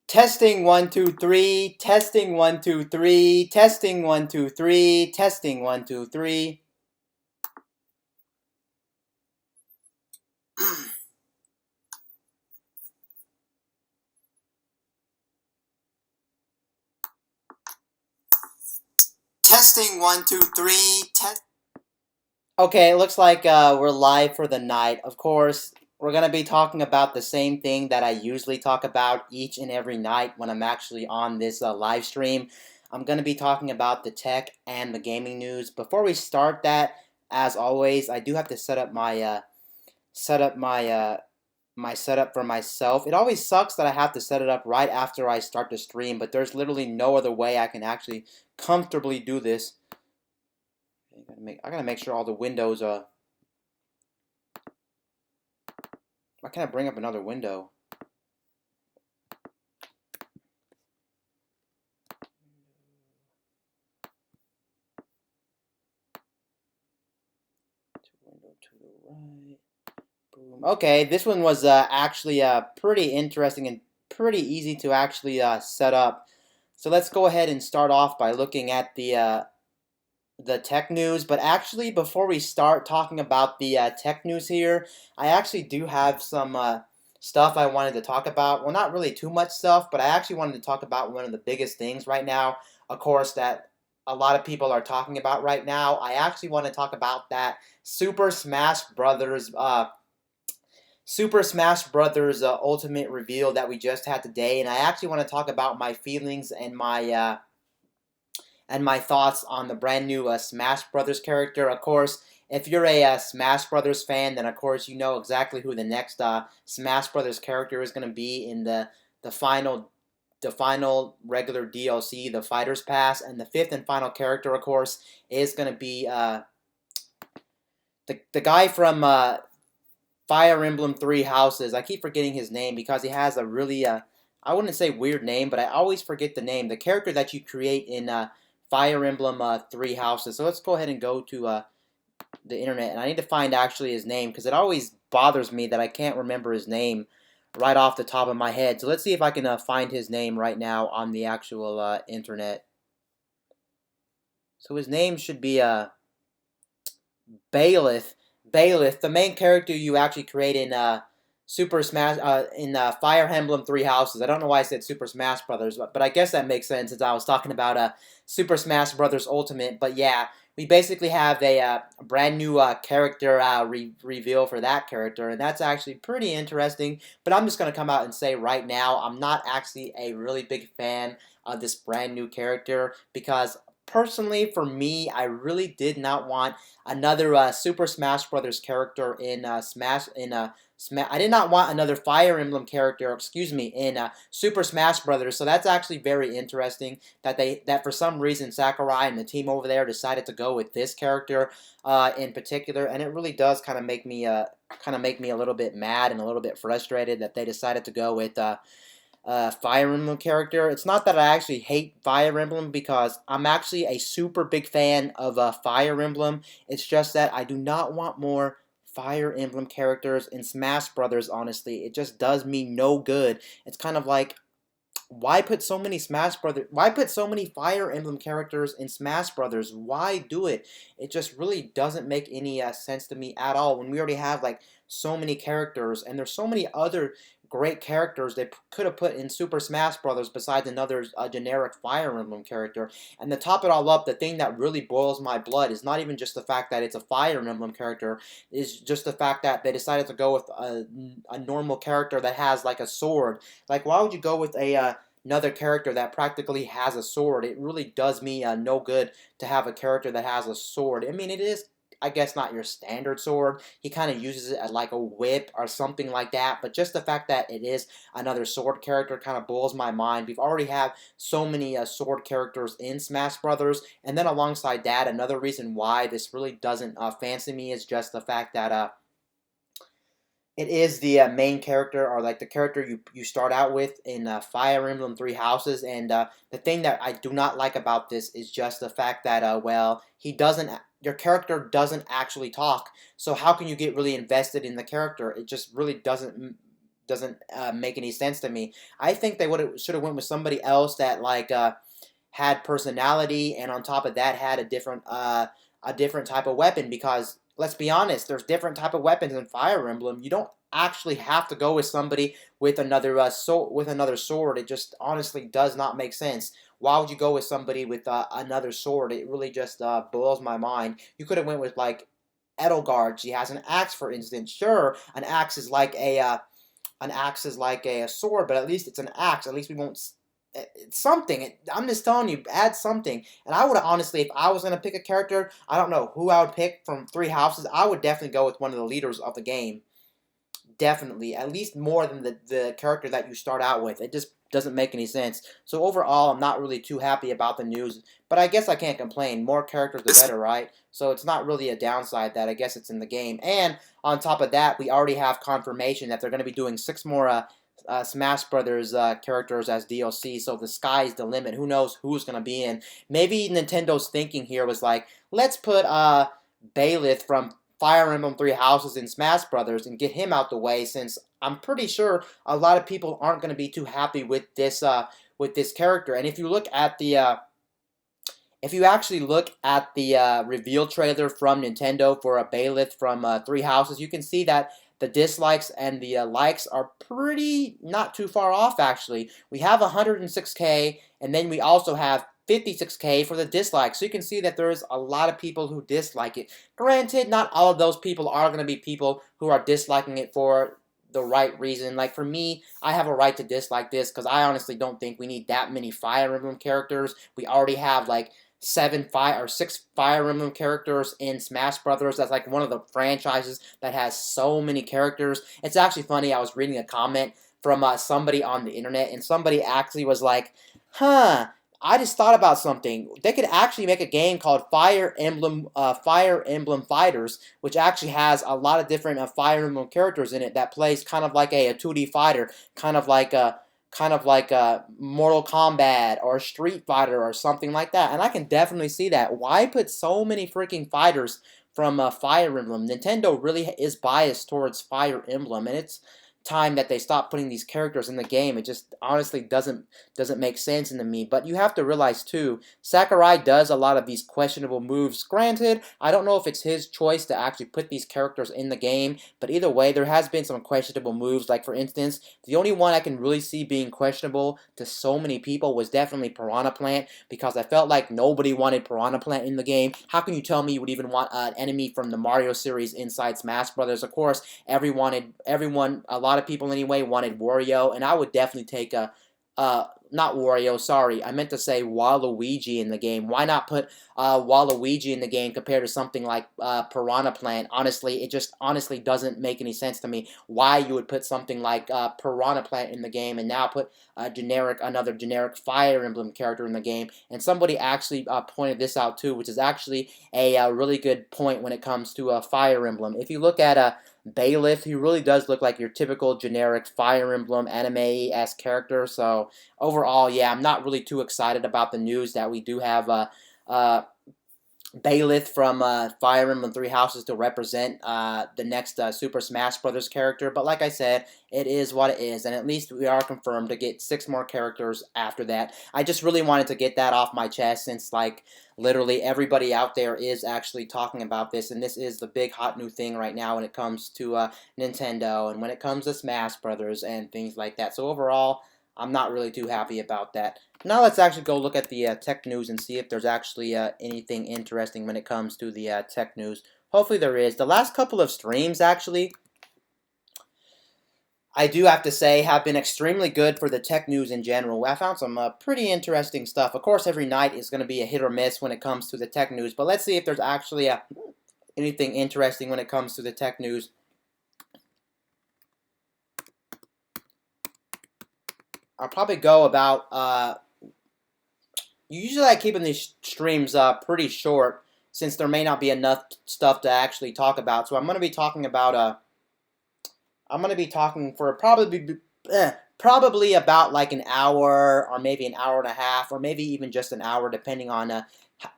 Testing 1 2 3, testing 1 2 3, testing 1 2 3, testing 1 2 3. Testing 1 2 3. Okay, it looks like we're live for the night. Of course, we're gonna be talking about the same thing that I usually talk about each and every night when I'm actually on this live stream. I'm gonna be talking about the tech and the gaming news. Before we start that, as always, I do have to set up my setup for myself. It always sucks that I have to set it up right after I start the stream, but there's literally no other way I can actually comfortably do this. I gotta make sure all the windows why can't I bring up another window? Window to the right. Boom. Okay, this one was actually pretty interesting and pretty easy to actually set up. So let's go ahead and start off by looking at the tech news. But actually, before we start talking about the tech news here, I actually do have some stuff I wanted to talk about. Well, not really too much stuff, but I actually wanted to talk about one of the biggest things right now, of course, that a lot of people are talking about right now. I actually want to talk about that Super Smash Brothers Ultimate reveal that we just had today, and I actually want to talk about my feelings and my thoughts on the brand new Smash Brothers character. Of course, if you're a Smash Brothers fan, then of course you know exactly who the next Smash Brothers character is going to be in the final regular DLC, the Fighters Pass, and the fifth and final character, of course, is going to be the guy from Fire Emblem Three Houses. I keep forgetting his name because he has a really I wouldn't say weird name, but I always forget the name. The character that you create in Fire Emblem Three Houses. So let's go ahead and go to the internet, and I need to find actually his name because it always bothers me that I can't remember his name right off the top of my head. So let's see if I can find his name right now on the actual internet. So his name should be Bailiff. Bailiff, the main character you actually create in Super Smash in Fire Emblem Three Houses. I don't know why I said Super Smash Brothers, but I guess that makes sense since I was talking about Super Smash Brothers Ultimate. But yeah, we basically have a brand new character reveal for that character, and that's actually pretty interesting. But I'm just gonna come out and say right now, I'm not actually a really big fan of this brand new character because personally, for me, I really did not want another Super Smash Brothers character in I did not want another Fire Emblem character, excuse me, in Super Smash Brothers. So that's actually very interesting that for some reason Sakurai and the team over there decided to go with this character in particular, and it really does kind of make me a little bit mad and a little bit frustrated that they decided to go with Fire Emblem character. It's not that I actually hate Fire Emblem because I'm actually a super big fan of Fire Emblem. It's just that I do not want more Fire Emblem characters in Smash Brothers, honestly. It just does me no good. It's kind of like, why put so many Fire Emblem characters in Smash Brothers? Why do it? It just really doesn't make any sense to me at all when we already have like so many characters and there's so many other great characters they could have put in Super Smash Brothers besides another generic Fire Emblem character. And to top it all up, the thing that really boils my blood is not even just the fact that it's a Fire Emblem character, is just the fact that they decided to go with a normal character that has like a sword. Like, why would you go with another character that practically has a sword? It really does me no good to have a character that has a sword. I mean, it is, I guess, not your standard sword. He kind of uses it as like a whip or something like that. But just the fact that it is another sword character kind of blows my mind. We've already have so many sword characters in Smash Brothers, and then alongside that, another reason why this really doesn't fancy me is just the fact that it is the main character, or like the character you start out with in Fire Emblem Three Houses. And the thing that I do not like about this is just the fact that well, he doesn't your character doesn't actually talk. So how can you get really invested in the character? It just really doesn't make any sense to me. I think they would should have went with somebody else that like had personality, and on top of that had a different type of weapon. Because let's be honest, there's different type of weapons in Fire Emblem. You don't actually have to go with somebody with another sword. It just honestly does not make sense. Why would you go with somebody with another sword? It really just blows my mind. You could have went with like Edelgard. She has an axe, for instance. Sure, an axe is like a sword, but at least it's an axe. At least we won't. It's something. I'm just telling you, add something. And I would honestly, if I was gonna pick a character, I don't know who I would pick from Three Houses. I would definitely go with one of the leaders of the game. Definitely, at least more than the character that you start out with. It just doesn't make any sense. So overall, I'm not really too happy about the news, but I guess I can't complain. More characters, the better, right? So it's not really a downside that I guess it's in the game. And on top of that, we already have confirmation that they're going to be doing 6 more Smash Brothers characters as DLC. So the sky's the limit. Who knows who's going to be in? Maybe Nintendo's thinking here was like, let's put Bayleth from Fire Emblem Three Houses in Smash Brothers and get him out the way, since I'm pretty sure a lot of people aren't going to be too happy with this character. And if you look at the if you actually look at the reveal trailer from Nintendo for a Bayleth from Three Houses, you can see that the dislikes and the likes are pretty not too far off, actually. We have 106K, and then we also have 56K for the dislikes. So you can see that there's a lot of people who dislike it. Granted, not all of those people are going to be people who are disliking it for the right reason. Like for me, I have a right to dislike this because I honestly don't think we need that many Fire Emblem characters. We already have like 6 Fire Emblem characters in Smash Brothers. That's like one of the franchises that has so many characters. It's actually funny, I was reading a comment from somebody on the internet, and somebody actually was like, huh, I just thought about something. They could actually make a game called Fire Emblem Fighters, which actually has a lot of different Fire Emblem characters in it that plays kind of like a 2D fighter, kind of like a Mortal Kombat or Street Fighter or something like that. And I can definitely see that. Why put so many freaking fighters from Fire Emblem? Nintendo really is biased towards Fire Emblem, and it's time that they stop putting these characters in the game. It just honestly doesn't make sense to me. But you have to realize too, Sakurai does a lot of these questionable moves. Granted, I don't know if it's his choice to actually put these characters in the game, but either way, there has been some questionable moves. Like for instance, the only one I can really see being questionable to so many people was definitely Piranha Plant, because I felt like nobody wanted Piranha Plant in the game. How can you tell me you would even want an enemy from the Mario series inside Smash Brothers? Of course, a lot of people anyway wanted Wario, and I would definitely take not Wario, sorry, I meant to say Waluigi in the game. Why not put Waluigi in the game compared to something like Piranha Plant? Honestly, it just honestly doesn't make any sense to me why you would put something like Piranha Plant in the game and now put another generic Fire Emblem character in the game. And somebody actually pointed this out too, which is actually a really good point when it comes to Fire Emblem. If you look at Bayleth, he really does look like your typical generic Fire Emblem anime-esque character. So overall, yeah, I'm not really too excited about the news that we do have Bayleth from Fire Emblem Three Houses to represent the next Super Smash Brothers character. But like I said, it is what it is, and at least we are confirmed to get 6 more characters after that. I just really wanted to get that off my chest, since like literally everybody out there is actually talking about this, and this is the big hot new thing right now when it comes to Nintendo and when it comes to Smash Brothers and things like that. So overall, I'm not really too happy about that. Now let's actually go look at the tech news and see if there's actually anything interesting when it comes to the tech news. Hopefully there is. The last couple of streams, actually, I do have to say, have been extremely good for the tech news in general. I found some pretty interesting stuff. Of course, every night is going to be a hit or miss when it comes to the tech news, but let's see if there's actually anything interesting when it comes to the tech news. I'll probably go about usually I keep these streams pretty short, since there may not be enough stuff to actually talk about. So I'm going to be talking about I'm going to be talking for probably about like an hour, or maybe an hour and a half, or maybe even just an hour, depending on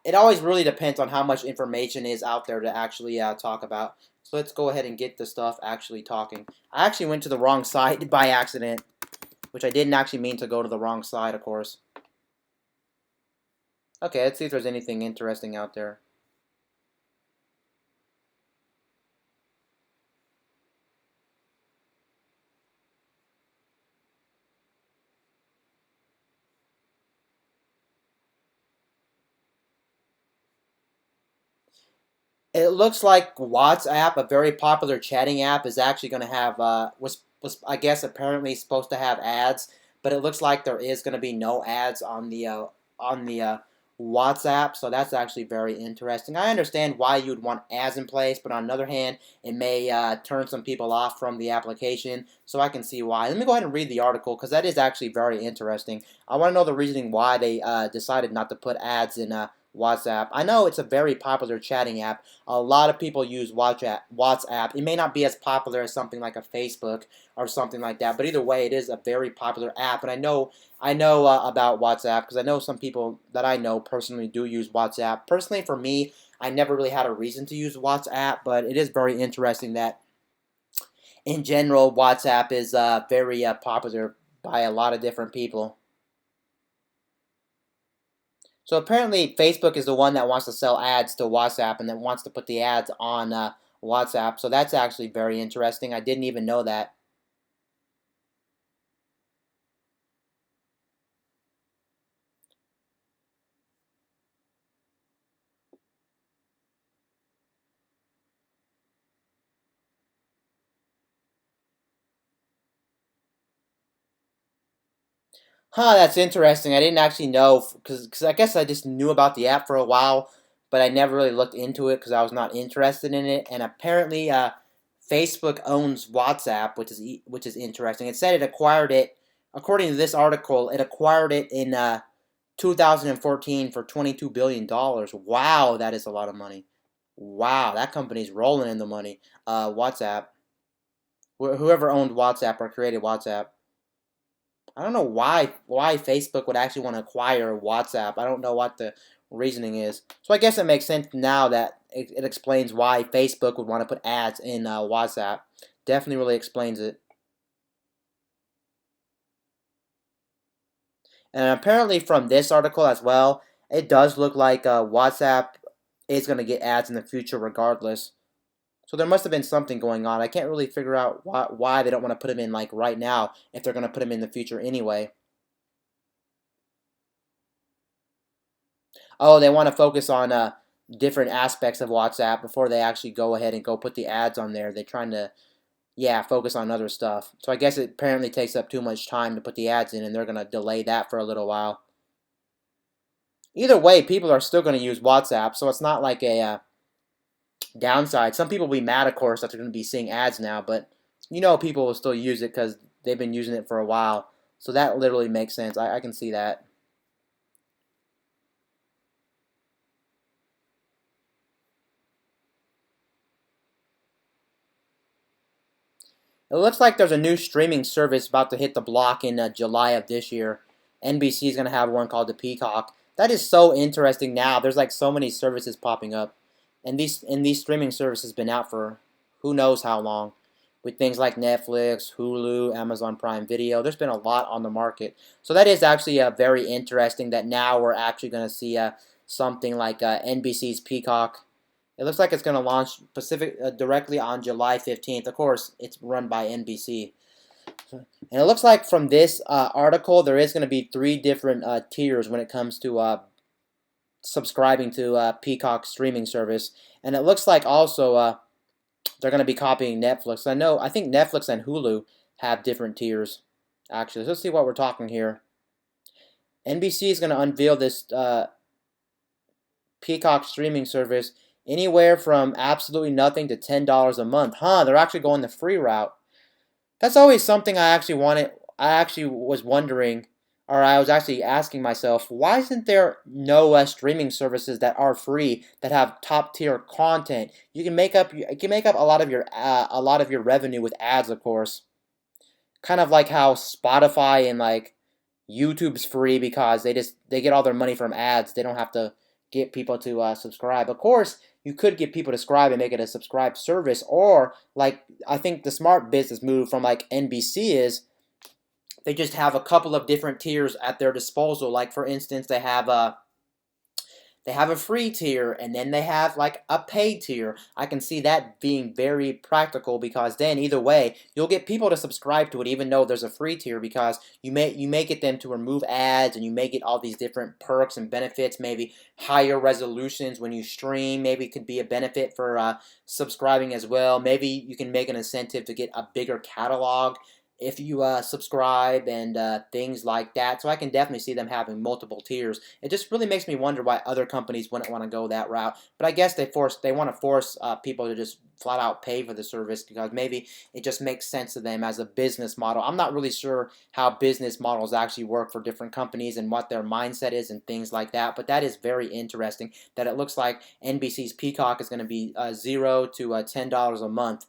It always really depends on how much information is out there to actually talk about. So let's go ahead and get the stuff actually talking. I actually went to the wrong side by accident, which I didn't actually mean to go to the wrong side, of course. Okay, let's see if there's anything interesting out there. It looks like WhatsApp, a very popular chatting app, is actually going to have was I guess apparently supposed to have ads, but it looks like there is going to be no ads on the WhatsApp. So that's actually very interesting. I understand why you'd want ads in place, but on the other hand, it may turn some people off from the application. So I can see why. Let me go ahead and read the article because that is actually very interesting. I want to know the reasoning why they decided not to put ads in WhatsApp. I know it's a very popular chatting app. A lot of people use WhatsApp. It may not be as popular as something like a Facebook or something like that, but either way, it is a very popular app. And I know about WhatsApp because I know some people that I know personally do use WhatsApp. Personally, for me, I never really had a reason to use WhatsApp, but it is very interesting that in general, WhatsApp is very popular by a lot of different people. So apparently, Facebook is the one that wants to sell ads to WhatsApp and then wants to put the ads on WhatsApp. So that's actually very interesting. I didn't even know that. Huh, that's interesting. I didn't actually know because I guess I just knew about the app for a while, but I never really looked into it because I was not interested in it. And apparently, Facebook owns WhatsApp, which is interesting. It said it acquired it, according to this article, it acquired it in 2014 for $22 billion. Wow, that is a lot of money. Wow, that company's rolling in the money. WhatsApp, whoever owned WhatsApp or created WhatsApp. I don't know why Facebook would actually want to acquire WhatsApp. I don't know what the reasoning is. So I guess it makes sense now that it explains why Facebook would want to put ads in WhatsApp. Definitely really explains it. And apparently from this article as well, it does look like WhatsApp is going to get ads in the future regardless. So there must have been something going on. I can't really figure out why they don't want to put them in like right now if they're going to put them in the future anyway. Oh, they want to focus on different aspects of WhatsApp before they actually go ahead and go put the ads on there. They're trying to, yeah, focus on other stuff. So I guess it apparently takes up too much time to put the ads in, and they're going to delay that for a little while. Either way, people are still going to use WhatsApp, so it's not like a downside. Some people will be mad, of course, that they're going to be seeing ads now, but people will still use it because they've been using it for a while. So that literally makes sense. I can see that. It looks like there's a new streaming service about to hit the block in July of this year. NBC is going to have one called the Peacock. That is so interesting now. There's like so many services popping up. And these streaming services been out for who knows how long. With things like Netflix, Hulu, Amazon Prime Video, there's been a lot on the market. So that is actually very interesting that now we're actually going to see something like NBC's Peacock. It looks like it's going to launch directly on July 15th. Of course, it's run by NBC. And it looks like from this article, there is going to be three different tiers when it comes to subscribing to Peacock streaming service. And it looks like also they're going to be copying Netflix. I think Netflix and Hulu have different tiers, actually. So let's see what we're talking here. NBC is going to unveil this Peacock streaming service anywhere from absolutely nothing to $10 a month. Huh, they're actually going the free route. That's always something I actually wanted. I actually was wondering, or I was actually asking myself, why isn't there no streaming services that are free that have top tier content? You can make up a lot of your revenue with ads, of course. Kind of like how Spotify and like YouTube's free because they get all their money from ads. They don't have to get people to subscribe. Of course, you could get people to subscribe and make it a subscribe service, or like I think the smart business move from like NBC is they just have a couple of different tiers at their disposal. Like for instance, they have a free tier and then they have like a paid tier. I can see that being very practical because then either way, you'll get people to subscribe to it even though there's a free tier because you may get them to remove ads and you may get all these different perks and benefits, maybe higher resolutions when you stream, maybe it could be a benefit for subscribing as well. Maybe you can make an incentive to get a bigger catalog if you subscribe and things like that. So I can definitely see them having multiple tiers. It just really makes me wonder why other companies wouldn't want to go that route. But I guess they want to force people to just flat out pay for the service because maybe it just makes sense to them as a business model. I'm not really sure how business models actually work for different companies and what their mindset is and things like that. But that is very interesting that it looks like NBC's Peacock is going to be $0 to $10 a month,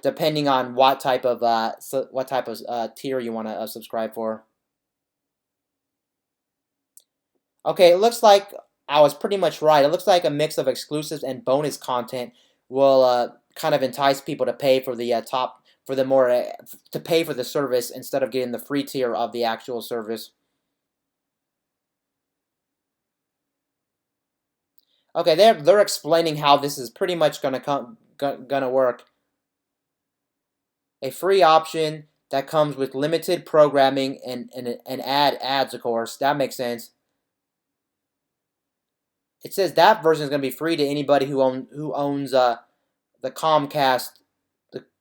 depending on what type of tier you want to subscribe for. Okay, it looks like I was pretty much right. It looks like a mix of exclusives and bonus content will kind of entice people to pay for the top for the more to pay for the service instead of getting the free tier of the actual service. Okay, they're explaining how this is pretty much gonna work. A free option that comes with limited programming and ads, of course. That makes sense. It says that version is going to be free to anybody who owns the Comcast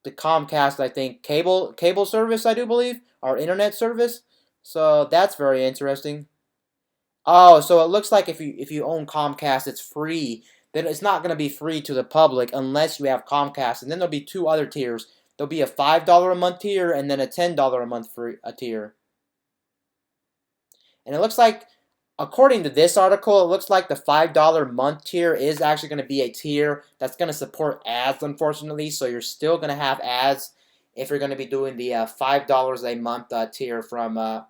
the Comcast, I think, cable service, I do believe, or internet service. So that's very interesting. Oh, so it looks like if you own Comcast, it's free. Then it's not going to be free to the public unless you have Comcast. And then there'll be two other tiers. There'll be a $5 a month tier and then a $10 a month free a tier. And it looks like, according to this article, it looks like the $5 month tier is actually going to be a tier that's going to support ads, unfortunately. So you're still going to have ads if you're going to be doing the $5 a month tier from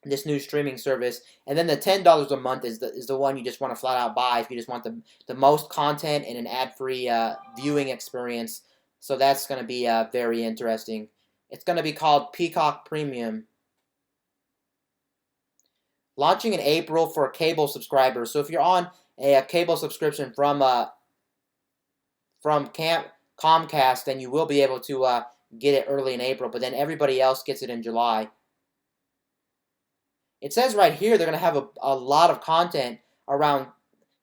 this new streaming service. And then the $10 a month is the one you just want to flat out buy if you just want the most content and an ad-free viewing experience. So that's going to be very interesting. It's going to be called Peacock Premium. Launching in April for cable subscribers. So if you're on a cable subscription from Comcast, then you will be able to get it early in April. But then everybody else gets it in July. It says right here they're going to have a lot of content, around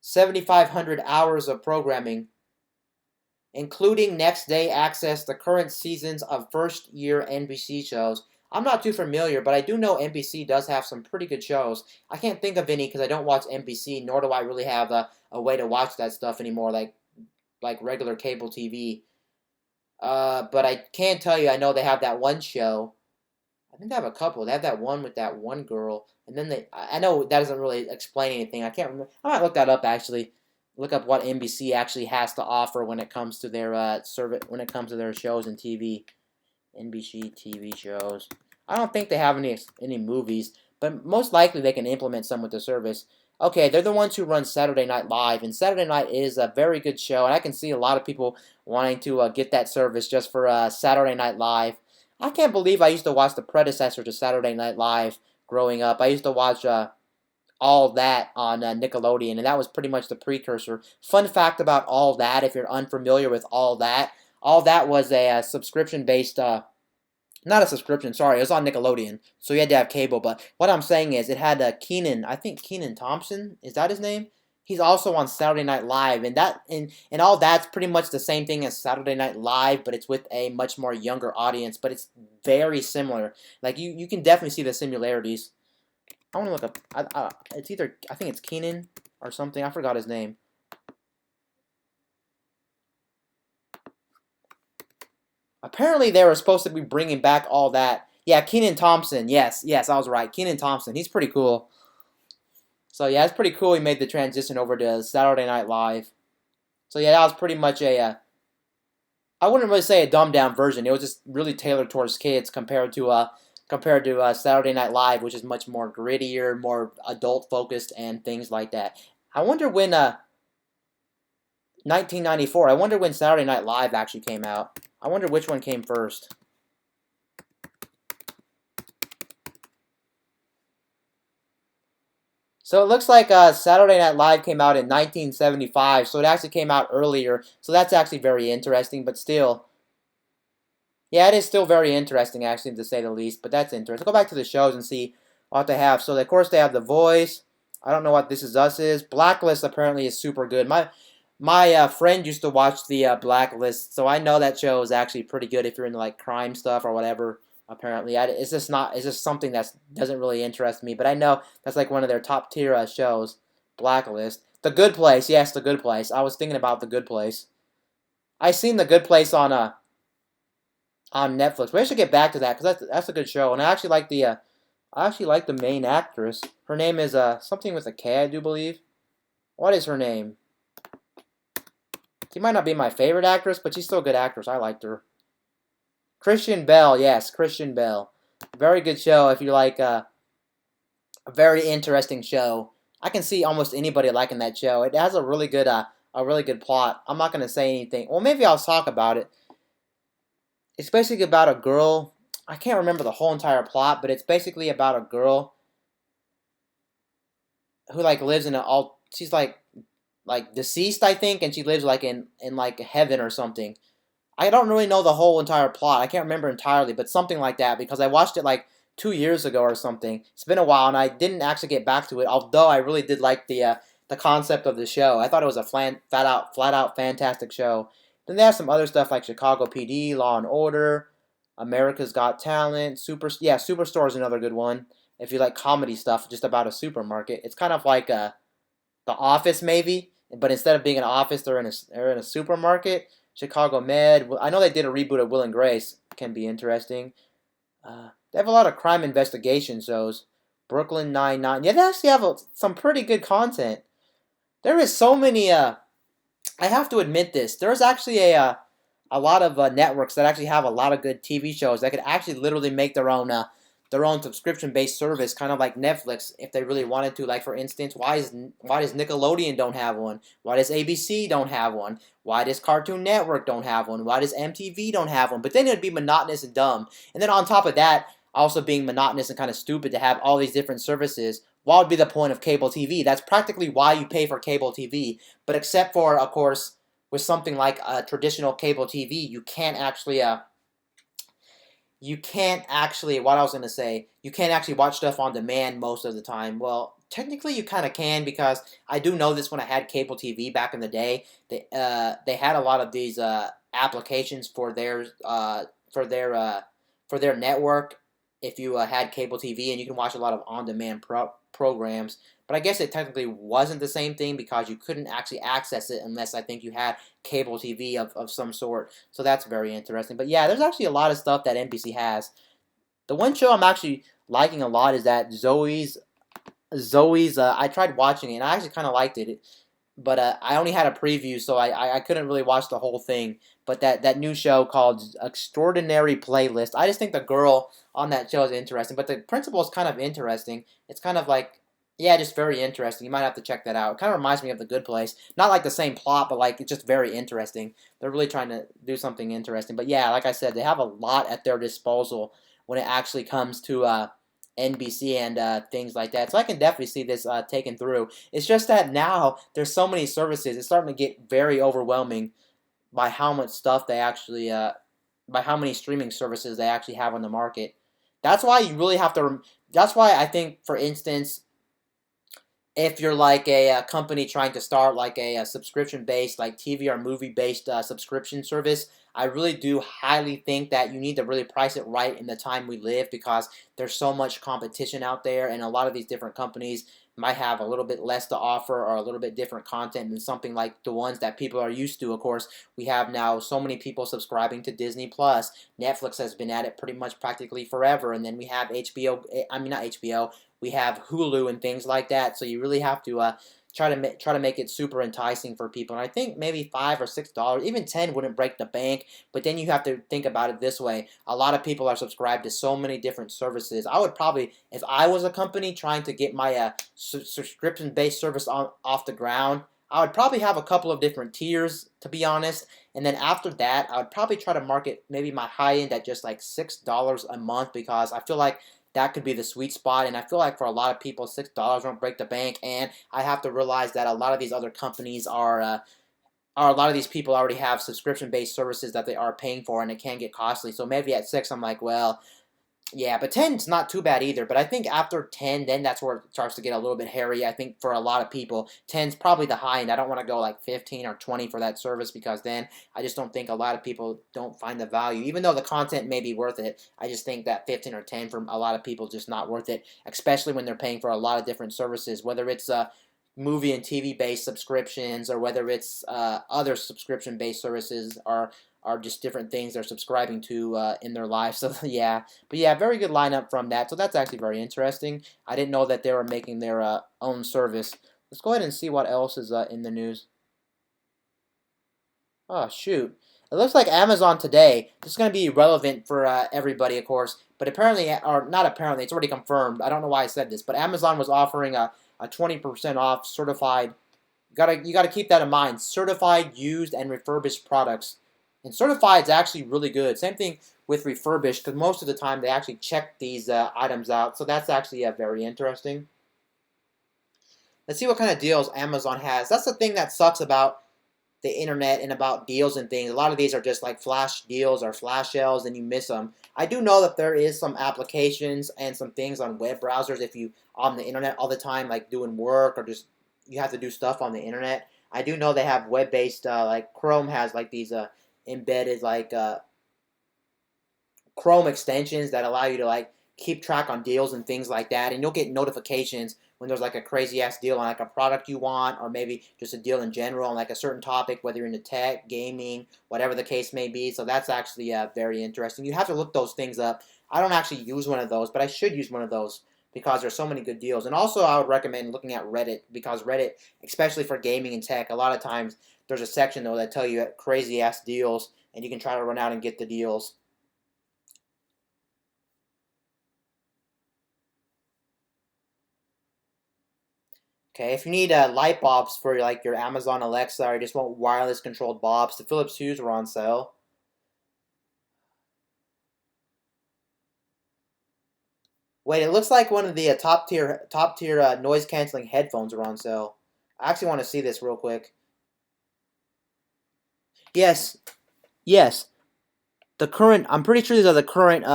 7,500 hours of programming, including next day access to current seasons of first-year NBC shows. I'm not too familiar, but I do know NBC does have some pretty good shows. I can't think of any because I don't watch NBC, nor do I really have a way to watch that stuff anymore, like regular cable TV. But I can tell you, I know they have that one show. I think they have a couple. They have that one with that one girl, and then I know that doesn't really explain anything. I can't remember. I might look that up actually. Look up what NBC actually has to offer when it comes to their service, when it comes to their shows and TV. NBC TV shows. I don't think they have any movies, but most likely they can implement some with the service. Okay, they're the ones who run Saturday Night Live, and Saturday Night is a very good show, and I can see a lot of people wanting to get that service just for Saturday Night Live. I can't believe I used to watch the predecessor to Saturday Night Live growing up. I used to watch All That on Nickelodeon, and that was pretty much the precursor. Fun fact about All That, if you're unfamiliar with All That was a subscription-based, not a subscription, sorry, it was on Nickelodeon, so you had to have cable, but what I'm saying is it had Kenan, I think Kenan Thompson, is that his name? He's also on Saturday Night Live, and All That's pretty much the same thing as Saturday Night Live, but it's with a much more younger audience, but it's very similar. Like, you can definitely see the similarities. I want to look up, it's either, I think it's Kenan or something, I forgot his name. Apparently, they were supposed to be bringing back All That. Yeah, Kenan Thompson. Yes, I was right. Kenan Thompson. He's pretty cool. So yeah, it's pretty cool. He made the transition over to Saturday Night Live. So yeah, that was pretty much I wouldn't really say a dumbed down version. It was just really tailored towards kids compared to Saturday Night Live, which is much more grittier, more adult focused, and things like that. I wonder when 1994. I wonder when Saturday Night Live actually came out. I wonder which one came first. So it looks like Saturday Night Live came out in 1975, so it actually came out earlier. So that's actually very interesting, but still, yeah, it is still very interesting, actually, to say the least. But that's interesting. Go back to the shows and see what they have. So, of course, they have The Voice. I don't know what This Is Us is. Blacklist apparently is super good. My friend used to watch the Blacklist, so I know that show is actually pretty good if you're into like crime stuff or whatever. Apparently, it's just not. It's just something that doesn't really interest me. But I know that's like one of their top tier shows. Blacklist. The Good Place. Yes, The Good Place. I was thinking about The Good Place. I seen The Good Place on Netflix. We should get back to that because that's a good show, and I actually like the main actress. Her name is something with a K, I do believe. What is her name? She might not be my favorite actress, but she's still a good actress. I liked her. Christian Bell, yes, Christian Bell. Very good show if you like a very interesting show. I can see almost anybody liking that show. It has a really good plot. I'm not gonna say anything. Well, maybe I'll talk about it. It's basically about a girl. I can't remember the whole entire plot, but it's basically about a girl who like lives in she's like deceased, I think, and she lives like in like heaven or something. I don't really know the whole entire plot. I can't remember entirely, but something like that because I watched it like 2 years ago or something. It's been a while, and I didn't actually get back to it. Although I really did like the concept of the show. I thought it was a flat out fantastic show. Then they have some other stuff like Chicago PD, Law and Order, America's Got Talent, Superstore is another good one. If you like comedy stuff, just about a supermarket, it's kind of like The Office maybe, but instead of being an office, they're in a supermarket. Chicago Med. I know they did a reboot of Will and Grace. Can be interesting. They have a lot of crime investigation shows. Brooklyn Nine-Nine. Yeah, they actually have some pretty good content. There is so many. I have to admit this. There's actually a lot of networks that actually have a lot of good TV shows that could actually literally make their own subscription based service, kind of like Netflix, if they really wanted to. Like for instance, why does Nickelodeon don't have one? Why does ABC don't have one? Why does Cartoon Network don't have one? Why does MTV don't have one? But then it'd be monotonous and dumb. And then on top of that, also being monotonous and kind of stupid to have all these different services. What would be the point of cable TV? That's practically why you pay for cable TV. But except for, of course, with something like a traditional cable TV, you can't actually, what I was going to say, you can't actually watch stuff on demand most of the time. Well, technically you kind of can because I do know this when I had cable TV back in the day. They had a lot of these applications for their network if you had cable TV, and you can watch a lot of on-demand programs. But I guess it technically wasn't the same thing because you couldn't actually access it unless I think you had cable TV of some sort. So that's very interesting. But yeah, there's actually a lot of stuff that NBC has. The one show I'm actually liking a lot is that Zoe's. I tried watching it and I actually kind of liked it, but I only had a preview, so I couldn't really watch the whole thing. But that new show called Extraordinary Playlist, I just think the girl on that show is interesting. But the principle is kind of interesting. It's kind of like, yeah, just very interesting. You might have to check that out. It kind of reminds me of The Good Place. Not like the same plot, but like it's just very interesting. They're really trying to do something interesting. But yeah, like I said, they have a lot at their disposal when it actually comes to NBC and things like that. So I can definitely see this taken through. It's just that now there's so many services. It's starting to get very overwhelming by how much stuff they actually, by how many streaming services they actually have on the market. That's why you really have to. That's why I think, for instance, if you're like a company trying to start like a subscription based like TV or movie based subscription service, I really do highly think that you need to really price it right in the time we live because there's so much competition out there, and a lot of these different companies might have a little bit less to offer or a little bit different content than something like the ones that people are used to. Of course, we have now so many people subscribing to Disney Plus. Netflix has been at it pretty much practically forever, and then we have HBO. I mean, not HBO. We have Hulu and things like that. So you really have to try to make it super enticing for people. And I think maybe $5 or $6, even 10 wouldn't break the bank. But then you have to think about it this way: a lot of people are subscribed to so many different services. I would probably, if I was a company trying to get my subscription-based service off the ground, I would probably have a couple of different tiers, to be honest. And then after that, I would probably try to market maybe my high end at just like $6 a month, because I feel like that could be the sweet spot. And I feel like for a lot of people, $6 won't break the bank. And I have to realize that a lot of these other companies are a lot of these people already have subscription-based services that they are paying for, and it can get costly. So maybe at 6, I'm like, well, yeah, but 10's not too bad either. But I think after 10, then that's where it starts to get a little bit hairy. I think for a lot of people, 10's probably the high end. I don't want to go like 15 or 20 for that service, because then I just don't think a lot of people don't find the value. Even though the content may be worth it, I just think that 15 or 10 for a lot of people just not worth it, especially when they're paying for a lot of different services, whether it's movie and TV based subscriptions, or whether it's other subscription based services, are just different things they're subscribing to in their life. So yeah, but yeah, very good lineup from that. So that's actually very interesting. I didn't know that they were making their own service. Let's go ahead and see what else is in the news. Oh shoot. It looks like Amazon today, this is going to be relevant for everybody, of course, but apparently, or not apparently, it's already confirmed. I don't know why I said this, but Amazon was offering a 20% off certified. You gotta keep that in mind. Certified, used, and refurbished products. And certified is actually really good. Same thing with refurbished, because most of the time they actually check these items out. So that's actually very interesting. Let's see what kind of deals Amazon has. That's the thing that sucks about the internet and about deals and things. A lot of these are just like flash deals or flash sales, and you miss them. I do know that there is some applications and some things on web browsers, if you on the internet all the time, like doing work or just you have to do stuff on the internet. I do know they have web-based, like Chrome has like these embedded like Chrome extensions that allow you to like keep track on deals and things like that, and you'll get notifications when there's like a crazy ass deal on like a product you want, or maybe just a deal in general on like a certain topic, whether you're into tech, gaming, whatever the case may be. So that's actually very interesting. You have to look those things up. I don't actually use one of those, but I should use one of those because there's so many good deals. And also I would recommend looking at Reddit, because Reddit, especially for gaming and tech, a lot of times there's a section though that tell you crazy ass deals, and you can try to run out and get the deals. Okay, if you need light bulbs for like your Amazon Alexa, or you just want wireless controlled bulbs, the Philips Hues were on sale. Wait, it looks like one of the top tier noise canceling headphones are on sale. I actually want to see this real quick. Yes, yes. The current, I'm pretty sure these are the current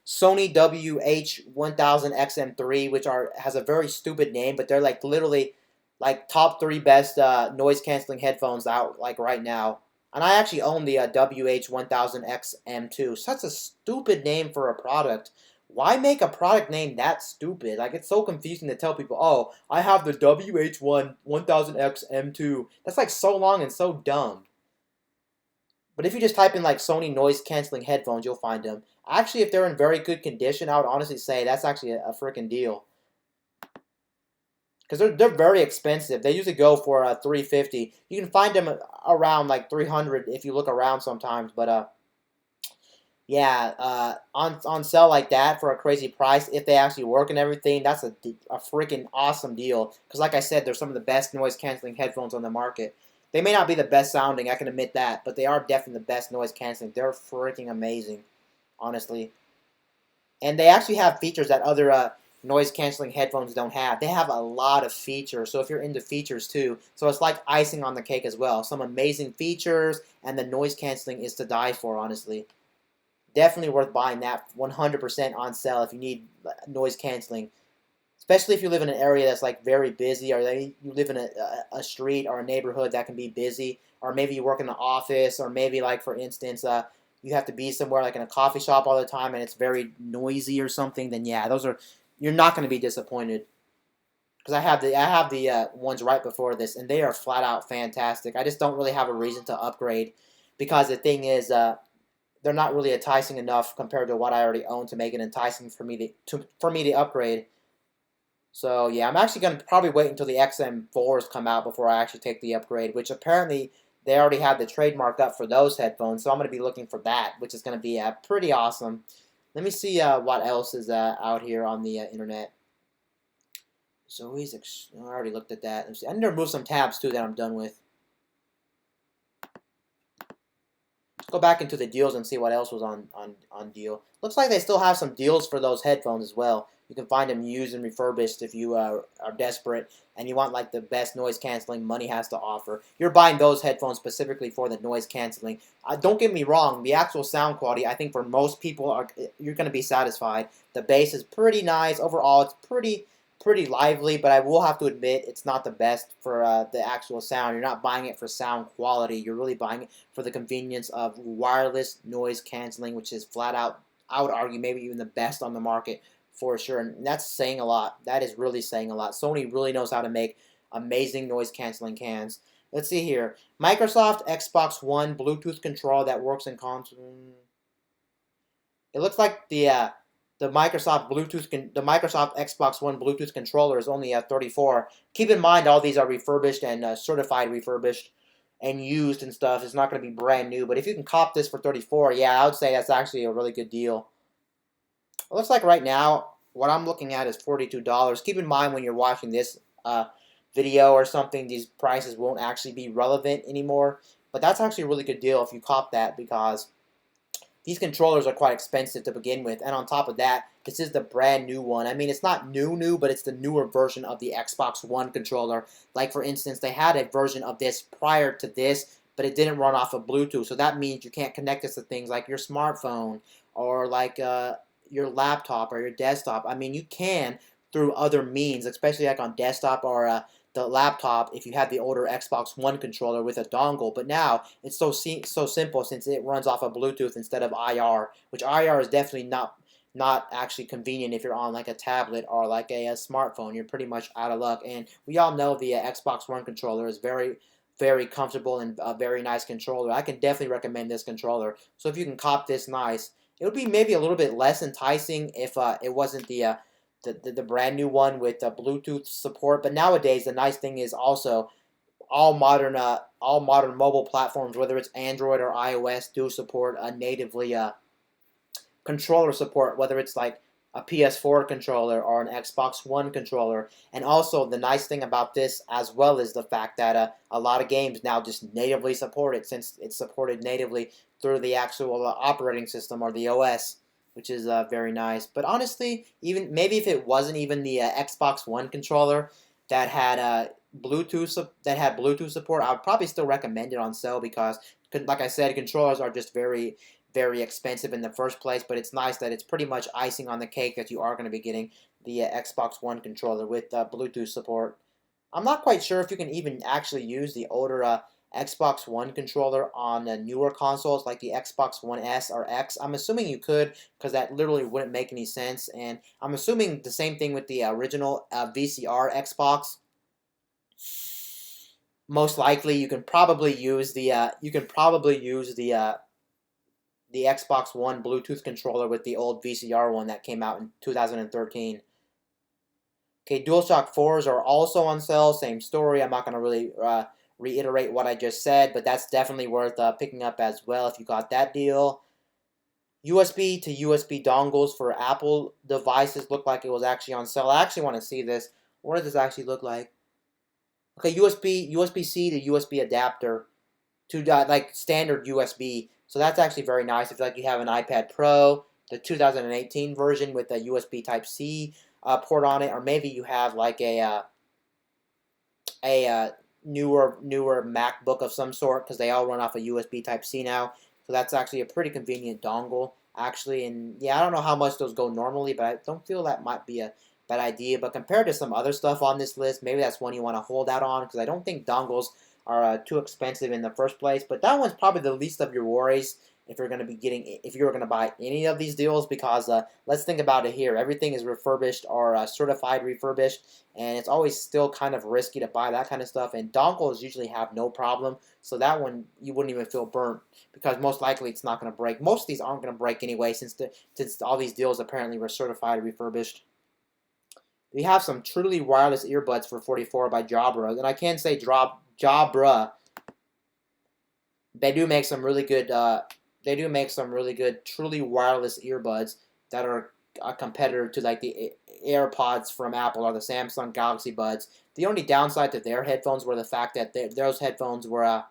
Sony WH-1000XM3, which has a very stupid name, but they're like literally like top 3 best noise canceling headphones out like right now. And I actually own the WH-1000XM2. Such a stupid name for a product. Why make a product name that stupid? Like, it's so confusing to tell people, oh, I have the WH-1000XM2. That's like so long and so dumb. But if you just type in like Sony noise canceling headphones, you'll find them. Actually, if they're in very good condition, I would honestly say that's actually a freaking deal. Because they're very expensive. They usually go for 350. You can find them around like 300 if you look around sometimes. But yeah, on sale like that for a crazy price, if they actually work and everything, that's a freaking awesome deal. Because like I said, they're some of the best noise canceling headphones on the market. They may not be the best sounding, I can admit that, but they are definitely the best noise canceling. They're freaking amazing, honestly. And they actually have features that other noise canceling headphones don't have. They have a lot of features, so if you're into features too, so it's like icing on the cake as well. Some amazing features, and the noise canceling is to die for, honestly. Definitely worth buying that 100% on sale if you need noise canceling. Especially if you live in an area that's like very busy, or you live in a street or a neighborhood that can be busy, or maybe you work in an office, or maybe like for instance, you have to be somewhere like in a coffee shop all the time and it's very noisy or something. Then yeah, you're not going to be disappointed. Because I have the ones right before this, and they are flat out fantastic. I just don't really have a reason to upgrade, because the thing is, they're not really enticing enough compared to what I already own to make it enticing for me to upgrade. So yeah, I'm actually going to probably wait until the XM4s come out before I actually take the upgrade, which apparently they already have the trademark up for those headphones. So I'm going to be looking for that, which is going to be pretty awesome. Let me see what else is out here on the internet. So I already looked at that. I need to remove some tabs too that I'm done with. Let's go back into the deals and see what else was on deal. Looks like they still have some deals for those headphones as well. You can find them used and refurbished if you are desperate and you want like the best noise canceling money has to offer. You're buying those headphones specifically for the noise canceling. Don't get me wrong, the actual sound quality, I think for most people, you're going to be satisfied. The bass is pretty nice. Overall, it's pretty lively, but I will have to admit it's not the best for the actual sound. You're not buying it for sound quality. You're really buying it for the convenience of wireless noise canceling, which is flat out, I would argue, maybe even the best on the market for sure. And that's saying a lot. That is really saying a lot. Sony really knows how to make amazing noise canceling cans. Let's see here. Microsoft Xbox One Bluetooth control that works in console. It looks like the Microsoft the Microsoft Xbox One Bluetooth controller is only at 34. Keep in mind, all these are refurbished and certified refurbished and used and stuff. It's not going to be brand new. But if you can cop this for 34, yeah, I would say that's actually a really good deal. It looks like right now, what I'm looking at is $42. Keep in mind when you're watching this video or something, these prices won't actually be relevant anymore. But that's actually a really good deal if you cop that because these controllers are quite expensive to begin with, and on top of that, this is the brand new one. I mean, it's not new, but it's the newer version of the Xbox One controller. Like, for instance, they had a version of this prior to this, but it didn't run off of Bluetooth, so that means you can't connect this to things like your smartphone or like your laptop or your desktop. I mean, you can through other means, especially like on desktop or the laptop if you have the older Xbox One controller with a dongle. But now it's so simple since it runs off of Bluetooth instead of IR, which IR is definitely not actually convenient if you're on like a tablet or like a smartphone. You're pretty much out of luck. And we all know the Xbox One controller is very comfortable and a very nice controller. I can definitely recommend this controller. So if you can cop this nice, it would be maybe a little bit less enticing if it wasn't the brand new one with Bluetooth support. But nowadays, the nice thing is also all modern mobile platforms, whether it's Android or iOS, do support natively controller support, whether it's like a PS4 controller or an Xbox One controller. And also, the nice thing about this as well is the fact that a lot of games now just natively support it, since it's supported natively through the actual operating system or the OS, which is very nice. But honestly, even maybe if it wasn't even the Xbox One controller that had Bluetooth support, I would probably still recommend it on sale because, like I said, controllers are just very expensive in the first place, but it's nice that it's pretty much icing on the cake that you are going to be getting the Xbox One controller with Bluetooth support. I'm not quite sure if you can even actually use the older Xbox One controller on newer consoles like the Xbox One S or X. I'm assuming you could because that literally wouldn't make any sense, and I'm assuming the same thing with the original VCR Xbox. Most likely, you can probably use the Xbox One Bluetooth controller with the old VCR one that came out in 2013. Okay, DualShock 4s are also on sale. Same story. I'm not going to really reiterate what I just said, but that's definitely worth picking up as well if you got that deal. USB to USB dongles for Apple devices look like it was actually on sale. I actually want to see this. What does this actually look like? Okay, USB-C to USB adapter to like standard USB. So that's actually very nice. If like you have an iPad Pro, the 2018 version with a USB Type C port on it, or maybe you have like a newer MacBook of some sort because they all run off a USB Type C now. So that's actually a pretty convenient dongle actually. And yeah, I don't know how much those go normally, but I don't feel that might be a bad idea. But compared to some other stuff on this list, maybe that's one you want to hold out on because I don't think dongles are too expensive in the first place. But that one's probably the least of your worries if you're going to be if you're going to buy any of these deals because let's think about it here. Everything is refurbished or certified refurbished, and it's always still kind of risky to buy that kind of stuff. And dongles usually have no problem, so that one you wouldn't even feel burnt because most likely it's not going to break. Most of these aren't going to break anyway since all these deals apparently were certified refurbished. We have some truly wireless earbuds for 44 by Jabra, and I can say Jabra. They do make some really good. They do make some really good, truly wireless earbuds that are a competitor to like the AirPods from Apple or the Samsung Galaxy Buds. The only downside to their headphones were the fact that those headphones were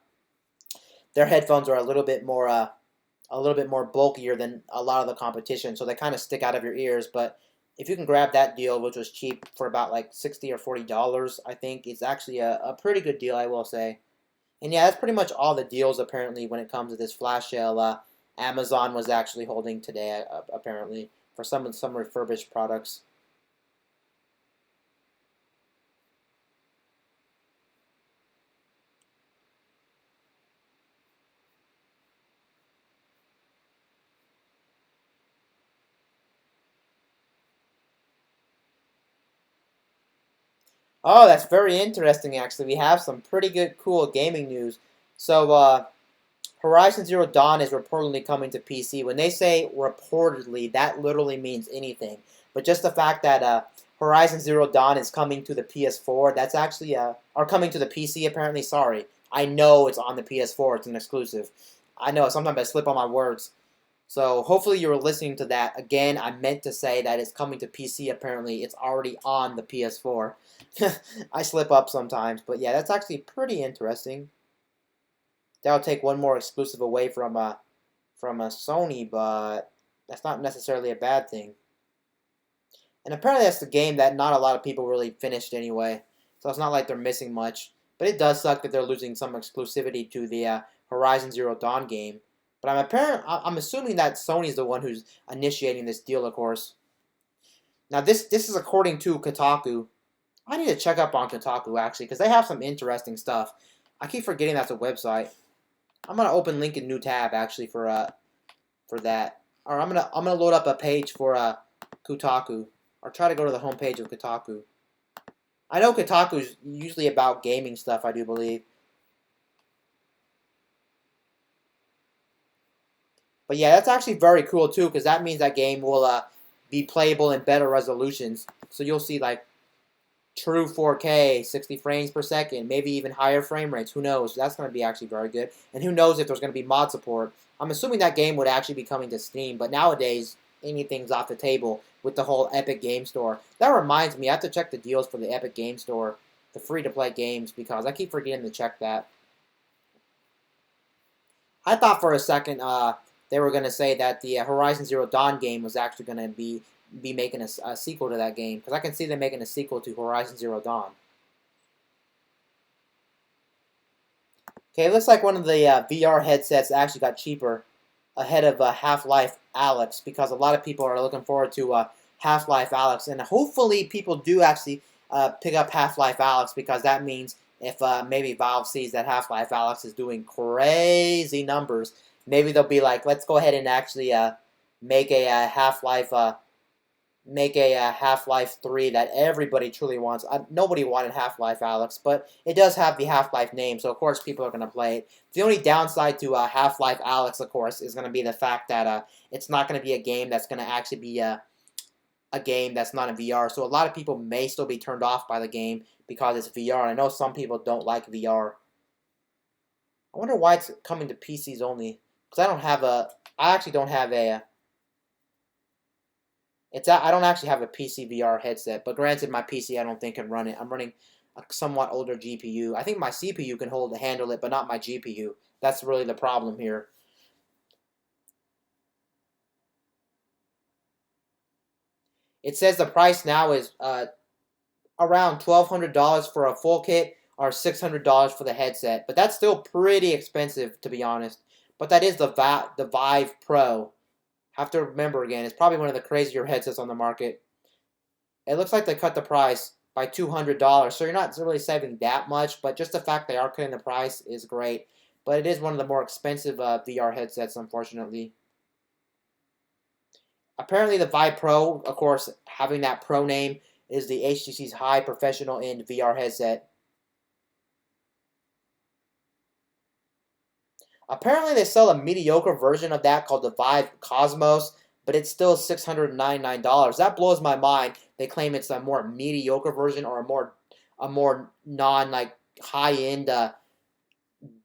their headphones are a little bit more bulkier than a lot of the competition, so they kind of stick out of your ears. But if you can grab that deal, which was cheap for about like $60 or $40, I think it's actually a pretty good deal, I will say. And yeah, that's pretty much all the deals apparently when it comes to this flash sale. Amazon was actually holding today, apparently, for some refurbished products. Oh, that's very interesting. Actually, we have some pretty good, cool gaming news. So, Horizon Zero Dawn is reportedly coming to PC. When they say reportedly, that literally means anything. But just the fact that Horizon Zero Dawn is coming to the PS4, that's actually or coming to the PC apparently. Sorry, I know it's on the PS4. It's an exclusive. I know sometimes I slip on my words. So hopefully you were listening to that. Again, I meant to say that it's coming to PC. Apparently, it's already on the PS4. I slip up sometimes, but yeah, that's actually pretty interesting. That'll take one more exclusive away from a Sony, but that's not necessarily a bad thing. And apparently that's the game that not a lot of people really finished anyway, so it's not like they're missing much. But it does suck that they're losing some exclusivity to the Horizon Zero Dawn game. But I'm assuming that Sony's the one who's initiating this deal, of course. Now this is according to Kotaku. I need to check up on Kotaku actually because they have some interesting stuff. I keep forgetting that's a website. I'm gonna open link in new tab actually for that. Or I'm gonna load up a page for Kotaku, or try to go to the homepage of Kotaku. I know Kotaku's usually about gaming stuff, I do believe. But yeah, that's actually very cool too, because that means that game will be playable in better resolutions. So you'll see like true 4K, 60 frames per second, maybe even higher frame rates. Who knows? That's going to be actually very good. And who knows if there's going to be mod support. I'm assuming that game would actually be coming to Steam, but nowadays anything's off the table with the whole Epic Game Store. That reminds me, I have to check the deals for the Epic Game Store, the free-to-play games, because I keep forgetting to check that. I thought for a second they were going to say that the Horizon Zero Dawn game was actually going to be making a sequel to that game, because I can see them making a sequel to Horizon Zero Dawn. Okay, it looks like one of the VR headsets actually got cheaper ahead of Half-Life Alyx, because a lot of people are looking forward to Half-Life Alyx, and hopefully people do actually pick up Half-Life Alyx, because that means if maybe Valve sees that Half-Life Alyx is doing crazy numbers, maybe they'll be like, let's go ahead and actually make a Half-Life Half-Life 3 that everybody truly wants. Nobody wanted Half-Life Alyx, but it does have the Half-Life name, so of course people are going to play it. The only downside to Half-Life Alyx, of course, is going to be the fact that it's not going to be a game that's going to actually be a game that's not in VR. So a lot of people may still be turned off by the game because it's VR. And I know some people don't like VR. I wonder why it's coming to PCs only. Because I actually don't have a, I don't actually have a PC VR headset. But granted, my PC I don't think can run it. I'm running a somewhat older GPU. I think my CPU can handle it, but not my GPU. That's really the problem here. It says the price now is around $1,200 for a full kit or $600 for the headset. But that's still pretty expensive, to be honest. But that is the Vive Pro. Have to remember again, it's probably one of the crazier headsets on the market. It looks like they cut the price by $200, so you're not really saving that much, but just the fact they are cutting the price is great. But it is one of the more expensive VR headsets, unfortunately. Apparently, the Vive Pro, of course, having that Pro name, is the HTC's high professional end VR headset. Apparently, they sell a mediocre version of that called the Vive Cosmos, but it's still $699. That blows my mind they claim it's a more mediocre version or a more non like high end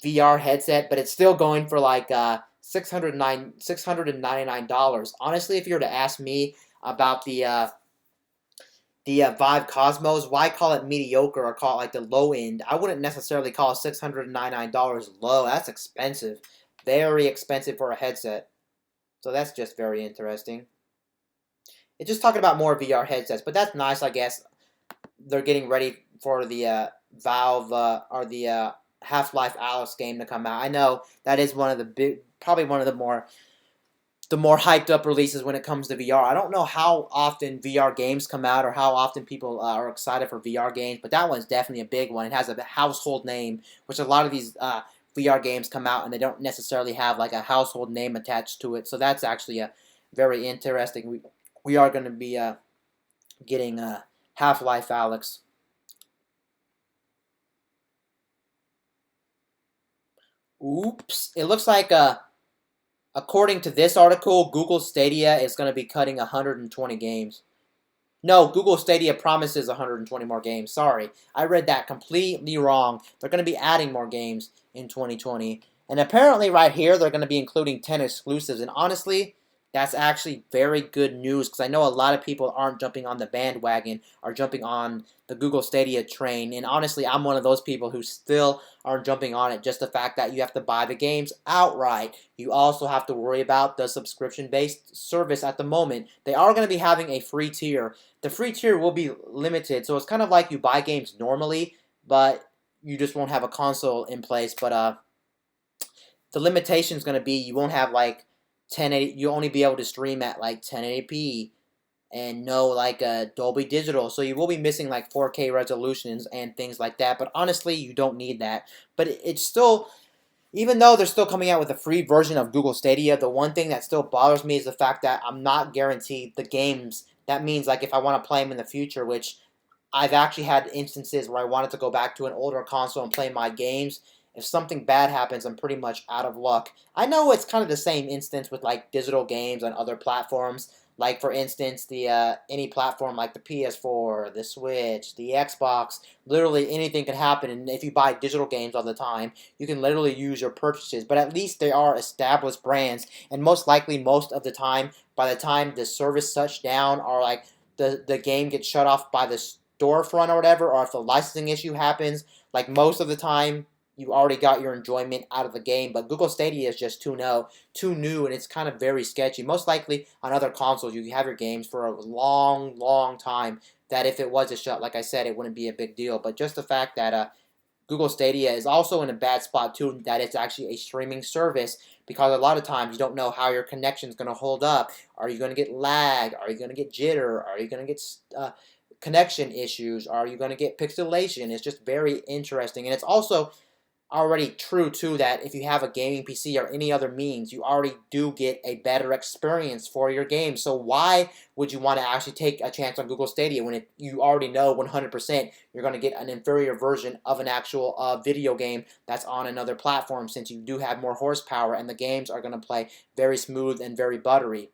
VR headset, but it's still going for like $699. Honestly, if you were to ask me about the Vive Cosmos, why call it mediocre or call it like the low end? I wouldn't necessarily call $699 low. That's expensive, very expensive for a headset. So that's just very interesting. It's just talking about more VR headsets, but that's nice, I guess. They're getting ready for the Valve or the Half-Life Alyx game to come out. I know that is one of the probably one of the more hyped up releases when it comes to VR. I don't know how often VR games come out or how often people are excited for VR games, but that one's definitely a big one. It has a household name, which a lot of these VR games come out and they don't necessarily have like a household name attached to it. So that's actually a very interesting. We are going to be getting Half-Life Alyx. Oops! It looks like according to this article, Google Stadia is going to be cutting 120 games. No, Google Stadia promises 120 more games. Sorry, I read that completely wrong. They're going to be adding more games in 2020. And apparently right here, they're going to be including 10 exclusives. And honestly, that's actually very good news because I know a lot of people aren't jumping on the bandwagon or jumping on the Google Stadia train. And honestly, I'm one of those people who still aren't jumping on it. Just the fact that you have to buy the games outright. You also have to worry about the subscription-based service at the moment. They are going to be having a free tier. The free tier will be limited, so it's kind of like you buy games normally, but you just won't have a console in place. But the limitation is going to be you won't have like 1080. You only be able to stream at like 1080p and no like Dolby Digital. So you will be missing like 4K resolutions and things like that. But honestly, you don't need that. But it's still, even though they're still coming out with a free version of Google Stadia, the one thing that still bothers me is the fact that I'm not guaranteed the games. That means like if I want to play them in the future, which I've actually had instances where I wanted to go back to an older console and play my games. If something bad happens, I'm pretty much out of luck. I know it's kind of the same instance with like digital games on other platforms. Like for instance, the any platform like the PS4, the Switch, the Xbox. Literally anything can happen, and if you buy digital games all the time, you can literally use your purchases. But at least they are established brands, and most likely, most of the time, by the time the service shuts down or like the game gets shut off by the storefront or whatever, or if the licensing issue happens, like most of the time, you already got your enjoyment out of the game. But Google Stadia is just too new, and it's kind of very sketchy. Most likely on other consoles, you have your games for a long, long time. That if it was a shut, like I said, it wouldn't be a big deal. But just the fact that Google Stadia is also in a bad spot too, that it's actually a streaming service, because a lot of times you don't know how your connection is going to hold up. Are you going to get lag? Are you going to get jitter? Are you going to get connection issues? Are you going to get pixelation? It's just very interesting, and it's also already true too that if you have a gaming PC or any other means, you already do get a better experience for your game. So why would you want to actually take a chance on Google Stadia when you already know 100% you're going to get an inferior version of an actual video game that's on another platform, since you do have more horsepower and the games are going to play very smooth and very buttery.